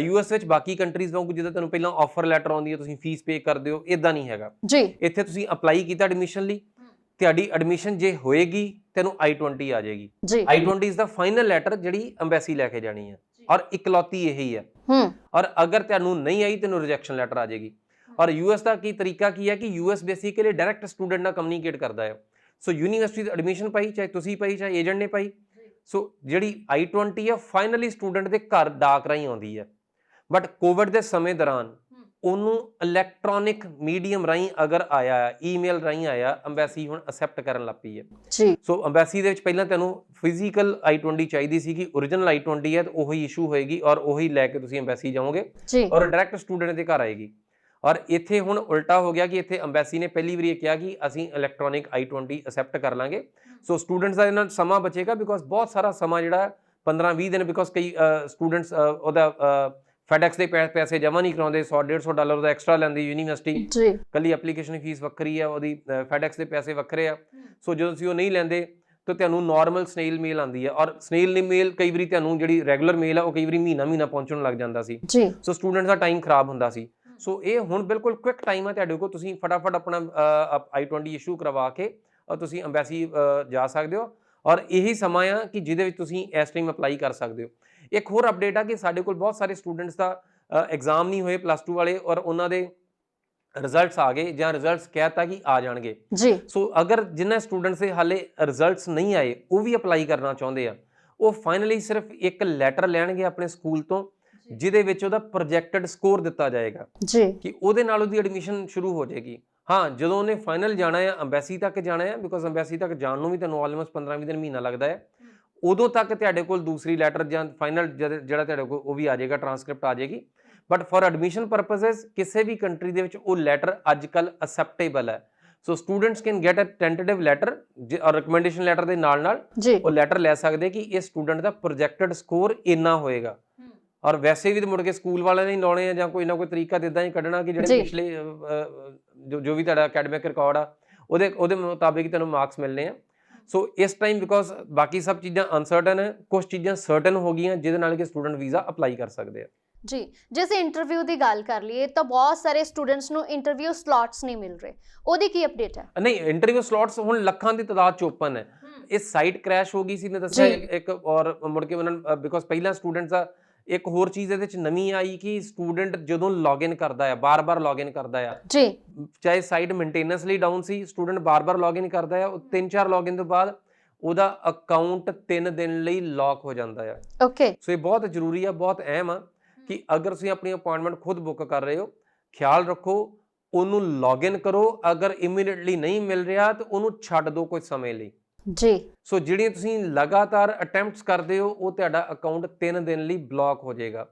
US ਵਿੱਚ ਬਾਕੀ ਕੰਟਰੀਜ਼ ਵਾਂਗੂ ਜਿੱਦਾਂ ਤੁਹਾਨੂੰ ਪਹਿਲਾਂ ਆਫਰ ਲੈਟਰ ਆਉਂਦੀ ਹੈ, ਤੁਸੀਂ ਫੀਸ ਪੇ ਕਰਦੇ ਹੋ, ਇਦਾਂ ਨਹੀਂ ਹੈਗਾ ਜੀ। ਇੱਥੇ ਤੁਸੀਂ ਅਪਲਾਈ ਕੀਤਾ ਐਡਮਿਸ਼ਨ ਲਈ, ਤੁਹਾਡੀ ਐਡਮਿਸ਼ਨ ਜੇ ਹੋਏਗੀ ਤੈਨੂੰ I-20 ਆ ਜਾਏਗੀ। I-20 is the final letter ਜਿਹੜੀ ਅੰਬੈਸੀ ਲੈ ਕੇ ਜਾਣੀ ਹੈ ਔਰ ਇਕਲੌਤੀ ਇਹੀ ਹੈ। ਔਰ ਅਗਰ ਤੁਹਾਨੂੰ ਨਹੀਂ ਆਈ ਤੈਨੂੰ ਰਿਜੈਕਸ਼ਨ ਲੈਟਰ ਆ ਜਾਏਗੀ। ਔਰ US ਦਾ ਕੀ ਤਰੀਕਾ ਕੀ ਹੈ ਕਿ US ਬੇਸਿਕਲੀ ਡਾਇਰੈਕਟ ਸਟੂਡੈਂਟ ਨਾਲ ਕਮਿਊਨੀਕੇਟ ਕਰਦਾ ਹੈ। ਸੋ ਯੂਨੀਵਰਸਿਟੀ ਦੀ ਐਡਮਿਸ਼ਨ ਪਾਈ, ਚਾਹੇ ਤੁਸੀਂ ਪਾਈ ਚਾਹੇ ਏਜੰਟ ਨੇ ਪਾਈ, ਸੋ ਜਿਹੜੀ I-20 ਹੈ ਫਾਈਨਲੀ ਸਟੂਡੈਂਟ ਦੇ ਘਰ ਡਾਕ ਰਾਹੀਂ ਆਉਂਦੀ ਹੈ। ਬਟ ਕੋਵਿਡ ਦੇ ਸਮੇਂ ਦੌਰਾਨ ਉਹਨੂੰ ਇਲੈਕਟ੍ਰੋਨਿਕ ਮੀਡੀਅਮ ਰਾਹੀਂ ਅਗਰ ਆਇਆ, ਈਮੇਲ ਰਾਹੀਂ ਆਇਆ, ਅੰਬੈਸੀ ਹੁਣ ਅਸੈਪਟ ਕਰਨ ਲੱਗ ਪਈ ਹੈ ਜੀ। ਸੋ ਅੰਬੈਸੀ ਦੇ ਵਿੱਚ ਪਹਿਲਾਂ ਤੁਹਾਨੂੰ ਫਿਜ਼ੀਕਲ I-20 ਚਾਹੀਦੀ ਸੀ ਕਿ ਓਰੀਜਨਲ I-20 ਹੈ ਤੇ ਉਹੀ ਇਸ਼ੂ ਹੋਏਗੀ ਔਰ ਉਹੀ ਲੈ ਕੇ ਤੁਸੀਂ ਅੰਬੈਸੀ ਜਾਓਗੇ ਔਰ ਡਾਇਰੈਕਟ ਸਟੂਡੈਂਟ ਦੇ ਘਰ ਆਏਗੀ। ਔਰ ਇੱਥੇ ਹੁਣ ਉਲਟਾ ਹੋ ਗਿਆ ਕਿ ਇੱਥੇ ਅੰਬੈਸੀ ਨੇ ਪਹਿਲੀ ਵਾਰੀ ਇਹ ਕਿਹਾ ਕਿ ਅਸੀਂ ਇਲੈਕਟ੍ਰੋਨਿਕ I-20 ਅਸੈਪਟ ਕਰ ਲਾਂਗੇ। ਸੋ ਸਟੂਡੈਂਟਸ ਦਾ ਇਹਨਾਂ ਸਮਾਂ ਬਚੇਗਾ, ਬਿਕੋਜ਼ ਬਹੁਤ ਸਾਰਾ ਸਮਾਂ ਜਿਹੜਾ 15-20 ਦਿਨ, ਬਿਕੋਜ਼ ਕਈ ਸਟੂਡੈਂਟਸ ਉਹਦਾ FedEx ਦੇ ਪੈਸੇ ਜਮ੍ਹਾਂ ਨਹੀਂ ਕਰਾਉਂਦੇ, $100-150 ਦਾ ਐਕਸਟਰਾ ਲੈਂਦੀ ਯੂਨੀਵਰਸਿਟੀ, ਕੱਲੀ ਐਪਲੀਕੇਸ਼ਨ ਫੀਸ ਵੱਖਰੀ ਹੈ, ਉਹਦੀ FedEx ਦੇ ਪੈਸੇ ਵੱਖਰੇ ਆ। ਸੋ ਜਦੋਂ ਤੁਸੀਂ ਉਹ ਨਹੀਂ ਲੈਂਦੇ ਤਾਂ ਤੁਹਾਨੂੰ ਨਾਰਮਲ ਸਨੇਲ ਮੇਲ ਆਉਂਦੀ ਹੈ ਔਰ ਸਨੇਲ ਮੇਲ ਕਈ ਵਾਰੀ ਤੁਹਾਨੂੰ ਜਿਹੜੀ ਰੈਗੂਲਰ ਮੇਲ ਆ ਉਹ ਕਈ ਵਾਰੀ ਮਹੀਨਾ ਪਹੁੰਚਣ ਲੱਗ ਜਾਂਦਾ ਸੀ। ਸੋ ਸਟੂਡੈਂਟਸ ਦਾ ਟਾਈਮ ਖਰਾਬ ਹੁੰਦਾ ਸੀ। ਸੋ ਇਹ ਹੁਣ ਬਿਲਕੁਲ ਕੁਇਕ ਟਾਈਮ ਹੈ ਤੁਹਾਡੇ ਕੋਲ, ਤੁਸੀਂ ਫਟਾਫਟ ਆਪਣਾ I-20 ਇਸ਼ੂ ਕਰਵਾ ਕੇ ਤੁਸੀਂ ਅੰਬੈਸੀ ਜਾ ਸਕਦੇ ਹੋ ਔਰ ਇਹੀ ਸਮਾਂ ਆ ਕਿ ਜਿਹਦੇ ਵਿੱਚ ਤੁਸੀਂ ਇਸ ਟਾਈਮ ਅਪਲਾਈ ਕਰ ਸਕਦੇ ਹੋ। ਇੱਕ ਹੋਰ ਅਪਡੇਟ ਆ ਕਿ ਸਾਡੇ ਕੋਲ ਬਹੁਤ ਸਾਰੇ ਸਟੂਡੈਂਟਸ ਦਾ ਐਗਜ਼ਾਮ ਨਹੀਂ ਹੋਏ +2 ਵਾਲੇ ਔਰ ਉਹਨਾਂ ਦੇ ਰਿਜ਼ਲਟਸ ਆ ਗਏ ਜਾਂ ਰਿਜ਼ਲਟਸ ਕਹਿਤਾ ਕਿ ਆ ਜਾਣਗੇ ਜੀ। ਸੋ ਅਗਰ ਜਿਨ੍ਹਾਂ ਸਟੂਡੈਂਟਸ ਦੇ ਹਾਲੇ ਰਿਜ਼ਲਟਸ ਨਹੀਂ ਆਏ ਉਹ ਵੀ ਅਪਲਾਈ ਕਰਨਾ ਚਾਹੁੰਦੇ ਆ, ਉਹ ਫਾਈਨਲੀ ਸਿਰਫ ਇੱਕ ਲੈਟਰ ਲੈਣਗੇ ਆਪਣੇ ਸਕੂਲ ਤੋਂ ਜਿਹਦੇ ਵਿੱਚ ਉਹਦਾ ਪ੍ਰੋਜੈਕਟਡ ਸਕੋਰ ਦਿੱਤਾ ਜਾਏਗਾ ਜੀ, ਕਿ ਉਹਦੇ ਨਾਲ ਉਹਦੀ ਐਡਮਿਸ਼ਨ ਸ਼ੁਰੂ ਹੋ ਜਾਏਗੀ। ਹਾਂ, ਜਦੋਂ ਉਹਨੇ ਫਾਈਨਲ ਜਾਣਾ ਹੈ, ਅੰਬੈਸੀ ਤੱਕ ਜਾਣਾ ਹੈ, ਬਿਕੋਜ਼ ਅੰਬੈਸੀ ਤੱਕ ਜਾਣ ਨੂੰ ਵੀ ਤੁਹਾਨੂੰ ਆਲਮੋਸਟ 15-20 ਦਿਨ ਮਹੀਨਾ ਲੱਗਦਾ ਹੈ, ਉਦੋਂ ਤੱਕ ਤੁਹਾਡੇ ਕੋਲ ਦੂਸਰੀ ਲੈਟਰ ਜਾਂ ਫਾਈਨਲ ਜਿਹੜਾ ਤੁਹਾਡੇ ਕੋਲ ਉਹ ਵੀ ਆ ਜਾਏਗਾ, ਟ੍ਰਾਂਸਕ੍ਰਿਪਟ ਆ ਜਾਏਗੀ। ਬਟ ਫॉर ਐਡਮਿਸ਼ਨ ਪਰਪਸਿਸ ਕਿਸੇ ਵੀ ਕੰਟਰੀ ਦੇ ਵਿੱਚ ਉਹ ਲੈਟਰ ਅੱਜ ਕੱਲ ਅਸੈਪਟੇਬਲ ਹੈ। So students can get a tentative letter or recommendation letter ਦੇ ਨਾਲ ਉਹ ਲੈਟਰ ਲੈ ਸਕਦੇ ਕਿ ਇਹ ਸਟੂਡੈਂਟ ਦਾ ਪ੍ਰੋਜੈਕਟਡ ਸਕੋਰ ਇੰਨਾ ਹੋਏਗਾ। ਔਰ ਵੈਸੇ ਵੀ ਮੁੜ ਕੇ ਸਕੂਲ ਵਾਲਿਆਂ ਨੇ ਲਾਉਣੇ ਆ ਜਾਂ ਕੋਈ ਨਾ ਕੋਈ ਤਰੀਕਾ ਇਦਾਂ ਹੀ ਕੱਢਣਾ ਕਿ ਜਿਹੜੇ ਪਿਛਲੇ ਜੋ ਵੀ ਤੁਹਾਡਾ ਅਕੈਡਮਿਕ ਰਿਕਾਰਡ ਆ ਉਹਦੇ ਮੁਤਾਬਿਕ ਤੁਹਾਨੂੰ ਮਾਰਕਸ ਮਿਲਣੇ ਆ। ਸੋ ਇਸ ਟਾਈਮ ਬਿਕੋਜ਼ ਬਾਕੀ ਸਭ ਚੀਜ਼ਾਂ ਅਨਸਰਟਨ ਹੈ, ਕੁਝ ਚੀਜ਼ਾਂ ਸਰਟਨ ਹੋ ਗਈਆਂ ਜਿਹਦੇ ਨਾਲ ਕਿ ਸਟੂਡੈਂਟ ਵੀਜ਼ਾ ਅਪਲਾਈ ਕਰ ਸਕਦੇ ਆ ਜੀ। ਜੇ ਅਸੀਂ ਇੰਟਰਵਿਊ ਦੀ ਗੱਲ ਕਰ ਲਈਏ ਤਾਂ ਬਹੁਤ ਸਾਰੇ ਸਟੂਡੈਂਟਸ ਨੂੰ ਇੰਟਰਵਿਊ ਸਲੋਟਸ ਨਹੀਂ ਮਿਲ ਰਹੇ, ਉਹਦੀ ਕੀ ਅਪਡੇਟ ਹੈ? ਨਹੀਂ, ਇੰਟਰਵਿਊ ਸਲੋਟਸ ਹੁਣ ਲੱਖਾਂ ਦੀ ਤਾਦਾਦ 'ਚ ਓਪਨ ਹੈ। ਇਹ ਸਾਈਟ ਕ੍ਰੈਸ਼ ਹੋ ਗਈ ਸੀ, ਮੈਂ ਦੱਸਿਆ ਇੱਕ, ਔਰ ਮੁੜ ਕੇ ਉਹਨਾਂ ਬਿਕੋਜ਼ ਪਹਿਲਾਂ ਸਟੂਡੈਂਟਸ ਦਾ ਇੱਕ ਹੋਰ ਚੀਜ਼ ਇਹਦੇ ਵਿੱਚ ਨਵੀਂ ਆਈ ਕਿ ਸਟੂਡੈਂਟ ਜਦੋਂ ਲੌਗਇਨ ਕਰਦਾ ਆ, ਬਾਰ-ਬਾਰ ਲੌਗਇਨ ਕਰਦਾ ਆ ਜੀ, ਚਾਹੇ ਸਾਈਟ ਮੇਨਟੇਨੈਂਸ ਲਈ ਡਾਊਨ ਸੀ, ਸਟੂਡੈਂਟ ਬਾਰ-ਬਾਰ ਲੌਗਇਨ ਕਰਦਾ ਆ, 3-4 ਲੌਗਇਨ ਤੋਂ ਬਾਅਦ ਉਹਦਾ ਅਕਾਊਂਟ 3 ਦਿਨ ਲਈ ਲੌਕ ਹੋ ਜਾਂਦਾ ਆ। ਓਕੇ, ਸੋ ਇਹ ਬਹੁਤ ਜ਼ਰੂਰੀ ਆ, ਬਹੁਤ ਅਹਿਮ ਆ ਕਿ ਅਗਰ ਤੁਸੀਂ ਆਪਣੀ ਅਪਾਇੰਟਮੈਂਟ ਖੁਦ ਬੁੱਕ ਕਰ ਰਹੇ ਹੋ, ਖਿਆਲ ਰੱਖੋ ਉਹਨੂੰ ਲੌਗਇਨ ਕਰੋ। ਅਗਰ ਇਮੀਡੀਏਟਲੀ ਨਹੀਂ ਮਿਲ ਰਿਹਾ ਤਾਂ ਉਹਨੂੰ ਛੱਡ ਦਿਓ ਕੁਝ ਸਮੇਂ ਲਈ ਜੀ। ਸੋ ਜਿਹੜੀਆਂ ਤੁਸੀਂ ਲਗਾਤਾਰ ਅਟੈਂਪਟਸ ਕਰਦੇ ਹੋ ਉਹ ਤੁਹਾਡਾ ਅਕਾਊਂਟ 3 ਦਿਨ ਲਈ ਬਲੌਕ ਹੋ ਜਾਏਗਾ।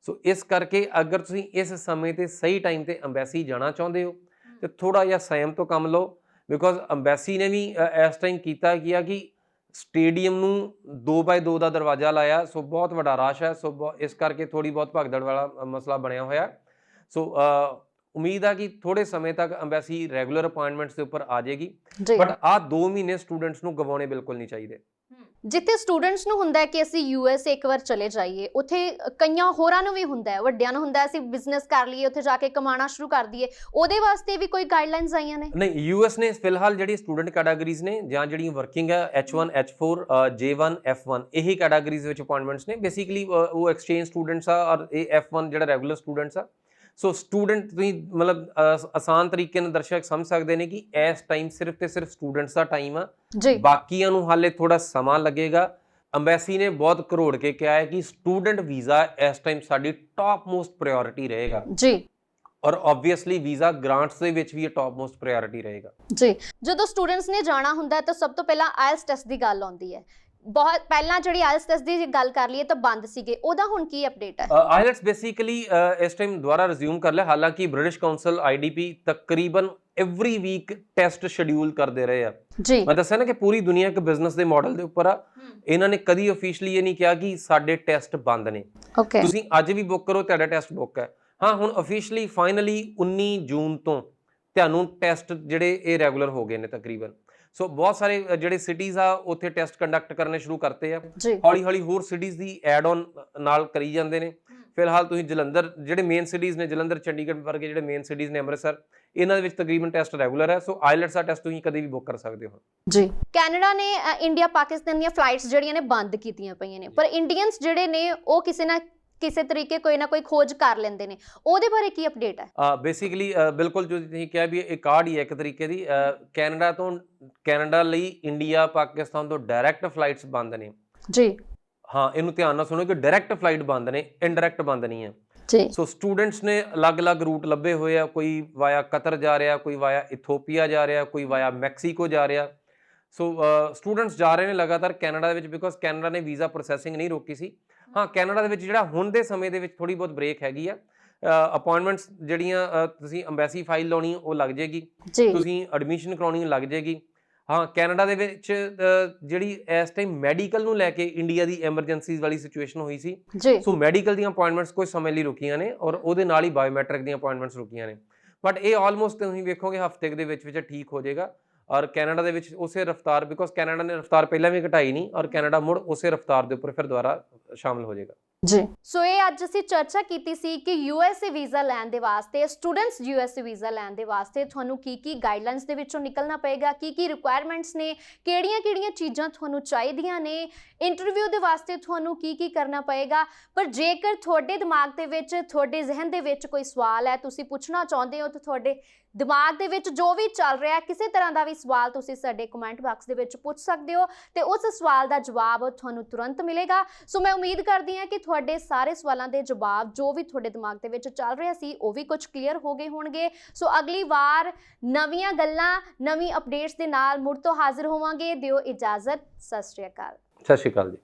ਸੋ ਇਸ ਕਰਕੇ ਅਗਰ ਤੁਸੀਂ ਇਸ ਸਮੇਂ ਤੇ ਸਹੀ ਟਾਈਮ ਤੇ ਅੰਬੈਸੀ ਜਾਣਾ ਚਾਹੁੰਦੇ ਹੋ ਤੇ ਥੋੜਾ ਜਿਹਾ ਸੰਯਮ ਤੋਂ ਕੰਮ ਲਓ, ਬਿਕੋਜ਼ ਅੰਬੈਸੀ ਨੇ ਵੀ ਇਸ ਟਾਈਮ ਕੀਤਾ ਕੀ ਆ ਕਿ ਸਟੇਡੀਅਮ ਨੂੰ 2x2 ਦਾ ਦਰਵਾਜ਼ਾ ਲਾਇਆ। ਸੋ ਬਹੁਤ ਵੱਡਾ ਰਸ਼ ਹੈ, ਸੋ ਇਸ ਕਰਕੇ ਥੋੜੀ ਬਹੁਤ ਭਗਦੜ ਵਾਲਾ ਮਸਲਾ ਬਣਿਆ ਹੋਇਆ। ਸੋ ਉਮੀਦ ਆ ਕਿ ਥੋੜੇ ਸਮੇਂ ਤੱਕ ਅੰਬੈਸੀ ਰੈਗੂਲਰ ਅਪਾਇੰਟਮੈਂਟਸ ਦੇ ਉੱਪਰ ਆ ਜਾਏਗੀ, ਬਟ ਆਹ 2 ਮਹੀਨੇ ਸਟੂਡੈਂਟਸ ਨੂੰ ਗਵਾਉਣੇ ਬਿਲਕੁਲ ਨਹੀਂ ਚਾਹੀਦੇ। ਜਿੱਥੇ ਸਟੂਡੈਂਟਸ ਨੂੰ ਹੁੰਦਾ ਹੈ ਕਿ ਅਸੀਂ USA ਇੱਕ ਵਾਰ ਚਲੇ ਜਾਈਏ, ਉੱਥੇ ਕਈਆਂ ਹੋਰਾਂ ਨੂੰ ਵੀ ਹੁੰਦਾ ਹੈ, ਵੱਡਿਆਂ ਨੂੰ ਹੁੰਦਾ ਅਸੀਂ ਬਿਜ਼ਨਸ ਕਰ ਲਈਏ, ਉੱਥੇ ਜਾ ਕੇ ਕਮਾਉਣਾ ਸ਼ੁਰੂ ਕਰ ਦਈਏ, ਉਹਦੇ ਵਾਸਤੇ ਵੀ ਕੋਈ ਗਾਈਡਲਾਈਨਸ ਆਈਆਂ ਨੇ? ਨਹੀਂ, US ਨੇ ਫਿਲਹਾਲ ਜਿਹੜੀ ਸਟੂਡੈਂਟ ਕੈਟਾਗਰੀਜ਼ ਨੇ ਜਾਂ ਜਿਹੜੀਆਂ ਵਰਕਿੰਗ ਹੈ H1 H4 J1 F1 ਇਹੀ ਕੈਟਾਗਰੀਜ਼ ਵਿੱਚ ਅਪਾਇੰਟਮੈਂਟਸ ਨੇ। ਬੇਸਿਕਲੀ ਉਹ ਐਕਸਚੇਂਜ ਸਟੂਡੈਂਟਸ ਆ ਔਰ ਇਹ F1 ਜਿਹੜਾ ਰੈਗੂਲਰ ਸਟੂਡੈਂਟਸ ਆ। ਸੋ ਸਟੂਡੈਂਟ ਤੁਸੀਂ ਮਤਲਬ ਆਸਾਨ ਤਰੀਕੇ ਨਾਲ ਦਰਸ਼ਕ ਸਮਝ ਸਕਦੇ ਨੇ ਕਿ ਇਸ ਟਾਈਮ ਸਿਰਫ ਤੇ ਸਿਰਫ ਸਟੂਡੈਂਟਸ ਦਾ ਟਾਈਮ ਆ, ਬਾਕੀਆਂ ਨੂੰ ਹਾਲੇ ਥੋੜਾ ਸਮਾਂ ਲੱਗੇਗਾ। ਅੰਬੈਸੀ ਨੇ ਬਹੁਤ ਕਰੋੜ ਕੇ ਕਿਹਾ ਹੈ ਕਿ ਸਟੂਡੈਂਟ ਵੀਜ਼ਾ ਇਸ ਟਾਈਮ ਸਾਡੀ ਟਾਪ ਮੋਸਟ ਪ੍ਰਾਇੋਰਟੀ ਰਹੇਗਾ ਜੀ, ਔਰ ਆਬਵੀਅਸਲੀ ਵੀਜ਼ਾ ਗ੍ਰਾਂਟਸ ਦੇ ਵਿੱਚ ਵੀ ਇਹ ਟਾਪ ਮੋਸਟ ਪ੍ਰਾਇੋਰਟੀ ਰਹੇਗਾ ਜੀ। ਜਦੋਂ ਸਟੂਡੈਂਟਸ ਨੇ ਜਾਣਾ ਹੁੰਦਾ ਹੈ ਤਾਂ ਸਭ ਤੋਂ ਪਹਿਲਾਂ IELTS ਟੈਸਟ ਦੀ ਗੱਲ ਆਉਂਦੀ ਹੈ। ਬਹੁਤ ਪਹਿਲਾਂ ਜਿਹੜੀ ਆਇਲਸ ਟੈਸਟ ਦੀ ਗੱਲ ਕਰ ਲਈਏ ਤਾਂ ਬੰਦ ਸੀਗੇ, ਉਹਦਾ ਹੁਣ ਕੀ ਅਪਡੇਟ ਹੈ? ਆਇਲਟਸ ਬੇਸਿਕਲੀ ਇਸ ਟਾਈਮ ਦੁਬਾਰਾ ਰਿਜ਼ਿਊਮ ਕਰ ਲਿਆ, ਹਾਲਾਂਕਿ ਬ੍ਰਿਟਿਸ਼ ਕਾਉਂਸਲ IDP ਤਕਰੀਬਨ ਐਵਰੀ ਵੀਕ ਟੈਸਟ ਸ਼ਡਿਊਲ ਕਰਦੇ ਰਹੇ ਆ ਜੀ। ਮੈਂ ਦੱਸਿਆ ਨਾ ਕਿ ਪੂਰੀ ਦੁਨੀਆ ਇੱਕ ਬਿਜ਼ਨਸ ਦੇ ਮਾਡਲ ਦੇ ਉੱਪਰ ਆ, ਇਹਨਾਂ ਨੇ ਕਦੀ ਅਫੀਸ਼ੀਅਲੀ ਇਹ ਨਹੀਂ ਕਿਹਾ ਕਿ ਸਾਡੇ ਟੈਸਟ ਬੰਦ ਨੇ। ਓਕੇ, ਤੁਸੀਂ ਅੱਜ ਵੀ ਬੁੱਕ ਕਰੋ, ਤੁਹਾਡਾ ਟੈਸਟ ਬੁੱਕ ਹੈ। ਹਾਂ, ਹੁਣ ਅਫੀਸ਼ੀਅਲੀ ਫਾਈਨਲੀ 19 ਜੂਨ ਤੋਂ ਤੁਹਾਨੂੰ ਟੈਸਟ ਜਿਹੜੇ ਇਹ ਰੈਗੂਲਰ ਹੋ ਗਏ ਨੇ ਤਕਰੀਬਨ। ਸੋ ਬਹੁਤ ਸਾਰੇ ਜਿਹੜੇ ਸਿਟੀਜ਼ ਆ ਉੱਥੇ ਟੈਸਟ ਕੰਡਕਟ ਕਰਨੇ ਸ਼ੁਰੂ ਕਰਤੇ ਆ, ਹੌਲੀ ਹੌਲੀ ਹੋਰ ਸਿਟੀਜ਼ ਦੀ ਐਡ ਆਨ ਨਾਲ ਕਰੀ ਜਾਂਦੇ ਨੇ। ਫਿਲਹਾਲ ਤੁਸੀਂ ਜਲੰਧਰ, ਜਿਹੜੇ ਮੇਨ ਸਿਟੀਜ਼ ਨੇ ਜਲੰਧਰ, ਚੰਡੀਗੜ੍ਹ ਵਰਗੇ ਜਿਹੜੇ ਮੇਨ ਸਿਟੀਜ਼ ਨੇ, ਅੰਮ੍ਰਿਤਸਰ, ਇਹਨਾਂ ਦੇ ਵਿੱਚ ਤਕਰੀਬਨ ਟੈਸਟ ਰੈਗੂਲਰ ਹੈ। ਸੋ ਆਇਲਟਸ ਦਾ ਟੈਸਟ ਤੁਸੀਂ ਕਦੇ ਵੀ ਬੁੱਕ ਕਰ ਸਕਦੇ ਹੋ ਜੀ। ਕੈਨੇਡਾ ਨੇ ਇੰਡੀਆ ਪਾਕਿਸਤਾਨ ਦੀਆਂ ਫਲਾਈਟਸ ਜਿਹੜੀਆਂ ਨੇ ਬੰਦ ਕੀਤੀਆਂ ਪਈਆਂ ਨੇ, ਪਰ ਇੰਡੀਅਨਸ ਜਿਹੜੇ ਨੇ ਉਹ ਕਿਸੇ ਨਾ ਕਿਸੇ ਤਰੀਕੇ ਕੋਈ ਨਾ ਕੋਈ ਖੋਜ ਕਰ ਲੈਂਦੇ ਨੇ, ਉਹਦੇ ਬਾਰੇ ਕੀ ਅਪਡੇਟ ਹੈ? ਬੇਸਿਕਲੀ ਬਿਲਕੁਲ ਜੋ ਤੁਸੀਂ ਕਿਹਾ ਵੀ ਇਹ ਕਾਰਡ ਹੀ ਹੈ ਇੱਕ ਤਰੀਕੇ ਦੀ। ਕੈਨੇਡਾ ਲਈ ਇੰਡੀਆ ਪਾਕਿਸਤਾਨ ਤੋਂ ਡਾਇਰੈਕਟ ਫਲਾਈਟਸ ਬੰਦ ਨੇ ਜੀ। ਹਾਂ, ਇਹਨੂੰ ਧਿਆਨ ਨਾਲ ਸੁਣੋ ਕਿ ਡਾਇਰੈਕਟ ਫਲਾਈਟ ਬੰਦ ਨੇ, ਇਨਡਾਇਰੈਕਟ ਬੰਦ ਨਹੀਂ ਹੈ ਜੀ। ਸੋ ਸਟੂਡੈਂਟਸ ਨੇ ਅਲੱਗ-ਅਲੱਗ ਰੂਟ ਲੱਭੇ ਹੋਏ ਆ, ਕੋਈ ਵਾਇਆ ਕਤਰ ਜਾ ਰਿਹਾ, ਕੋਈ ਵਾਇਆ ਇਥੋਪੀਆ ਜਾ ਰਿਹਾ, ਕੋਈ ਵਾਇਆ ਮੈਕਸੀਕੋ ਜਾ ਰਿਹਾ। ਸੋ ਸਟੂਡੈਂਟਸ ਜਾ ਰਹੇ ਨੇ ਲਗਾਤਾਰ ਕੈਨੇਡਾ ਦੇ ਵਿੱਚ, ਬਿਕੋਜ਼ ਕੈਨੇਡਾ ਨੇ ਵੀਜ਼ਾ ਪ੍ਰੋਸੈਸਿੰਗ ਨਹੀਂ ਰੋਕੀ ਸੀ। ਹਾਂ, ਕੈਨੇਡਾ ਦੇ ਵਿੱਚ ਜਿਹੜਾ ਹੁਣ ਦੇ ਸਮੇਂ ਦੇ ਵਿੱਚ ਥੋੜੀ ਬਹੁਤ ਬ੍ਰੇਕ ਹੈਗੀ ਆ। ਅਪਾਇੰਟਮੈਂਟਸ ਜਿਹੜੀਆਂ ਤੁਸੀਂ ਅੰਬੈਸੀ ਫਾਈਲ ਲਾਉਣੀ ਉਹ ਲੱਗ ਜਾਏਗੀ, ਤੁਸੀਂ ਐਡਮਿਸ਼ਨ ਕਰਾਉਣੀ ਲੱਗ ਜਾਏਗੀ। ਹਾਂ, ਕੈਨੇਡਾ ਦੇ ਵਿੱਚ ਜਿਹੜੀ ਇਸ ਟਾਈਮ ਮੈਡੀਕਲ ਨੂੰ ਲੈ ਕੇ ਇੰਡੀਆ ਦੀ ਐਮਰਜੈਂਸੀਜ਼ ਵਾਲੀ ਸਿਚੁਏਸ਼ਨ ਹੋਈ ਸੀ, ਸੋ ਮੈਡੀਕਲ ਦੀਆਂ ਅਪਾਇੰਟਮੈਂਟਸ ਕੁਝ ਸਮੇਂ ਲਈ ਰੁਕੀਆਂ ਨੇ, ਔਰ ਉਹਦੇ ਨਾਲ ਹੀ ਬਾਇਓਮੈਟ੍ਰਿਕ ਦੀਆਂ ਅਪਾਇੰਟਮੈਂਟਸ ਰੁਕੀਆਂ ਨੇ। ਬਟ ਇਹ ਆਲਮੋਸਟ ਤੁਸੀਂ ਵੇਖੋਗੇ ਹਫ਼ਤੇ ਦੇ ਵਿੱਚ ਠੀਕ ਹੋ ਜਾਏਗਾ। ਔਰ ਕੈਨੇਡਾ ਦੇ ਵਿੱਚ ਉਸੇ ਰਫਤਾਰ, ਬਿਕੋਜ਼ ਕੈਨੇਡਾ ਨੇ ਰਫਤਾਰ ਪਹਿਲਾਂ ਵੀ ਘਟਾਈ ਨਹੀਂ, ਔਰ ਕੈਨੇਡਾ ਮੁੜ ਉਸੇ ਰਫਤਾਰ ਦੇ ਉੱਪਰ ਫਿਰ ਦੁਬਾਰਾ ਸ਼ਾਮਲ ਹੋ ਜਾਏਗਾ ਜੀ। ਸੋ ਇਹ ਅੱਜ ਅਸੀਂ ਚਰਚਾ ਕੀਤੀ ਸੀ ਕਿ USA ਵੀਜ਼ਾ ਲੈਣ ਦੇ ਵਾਸਤੇ, ਸਟੂਡੈਂਟਸ USA ਵੀਜ਼ਾ ਲੈਣ ਦੇ ਵਾਸਤੇ ਤੁਹਾਨੂੰ ਕੀ ਗਾਈਡਲਾਈਨਸ ਦੇ ਵਿੱਚੋਂ ਨਿਕਲਣਾ ਪਏਗਾ, ਕੀ ਰਿਕੁਆਇਰਮੈਂਟਸ ਨੇ, ਕਿਹੜੀਆਂ ਚੀਜ਼ਾਂ ਤੁਹਾਨੂੰ ਚਾਹੀਦੀਆਂ ਨੇ, ਇੰਟਰਵਿਊ ਦੇ ਵਾਸਤੇ ਤੁਹਾਨੂੰ ਕੀ ਕਰਨਾ ਪਏਗਾ। ਪਰ ਜੇਕਰ ਤੁਹਾਡੇ ਦਿਮਾਗ ਦੇ ਵਿੱਚ, ਤੁਹਾਡੇ ਜ਼ਿਹਨ ਦੇ ਵਿੱਚ ਕੋਈ ਸਵਾਲ ਹੈ, ਤੁਸੀਂ ਪੁੱਛਣਾ ਚਾਹੁੰਦੇ ਹੋ, ਤਾਂ ਤੁਹਾਡੇ ਦਿਮਾਗ ਦੇ ਵਿੱਚ ਜੋ ਵੀ ਚੱਲ ਰਿਹਾ, ਕਿਸੇ ਤਰ੍ਹਾਂ ਦਾ ਵੀ ਸਵਾਲ ਤੁਸੀਂ ਸਾਡੇ ਕਮੈਂਟ ਬਾਕਸ ਦੇ ਵਿੱਚ ਪੁੱਛ ਸਕਦੇ ਹੋ ਤੇ ਉਸ ਸਵਾਲ ਦਾ ਜਵਾਬ ਤੁਹਾਨੂੰ ਤੁਰੰਤ ਮਿਲੇਗਾ। ਸੋ ਮੈਂ ਉਮੀਦ ਕਰਦੀ ਹਾਂ ਕਿ ਤੁਹਾਡੇ ਸਾਰੇ ਸਵਾਲਾਂ ਦੇ ਜਵਾਬ ਜੋ ਵੀ ਤੁਹਾਡੇ ਦਿਮਾਗ ਦੇ ਵਿੱਚ ਚੱਲ ਰਿਹਾ ਸੀ ਉਹ ਵੀ ਕੁਝ ਕਲੀਅਰ ਹੋ ਗਏ ਹੋਣਗੇ। ਸੋ ਅਗਲੀ ਵਾਰ ਨਵੀਆਂ ਗੱਲਾਂ, ਨਵੀਂ ਅਪਡੇਟਸ ਦੇ ਨਾਲ ਮੁੜ ਤੋਂ ਹਾਜ਼ਰ ਹੋਵਾਂਗੇ। ਦਿਓ ਇਜਾਜ਼ਤ। ਸਤਿ ਸ਼੍ਰੀ ਅਕਾਲ। ਸਤਿ ਸ਼੍ਰੀ ਅਕਾਲ ਜੀ।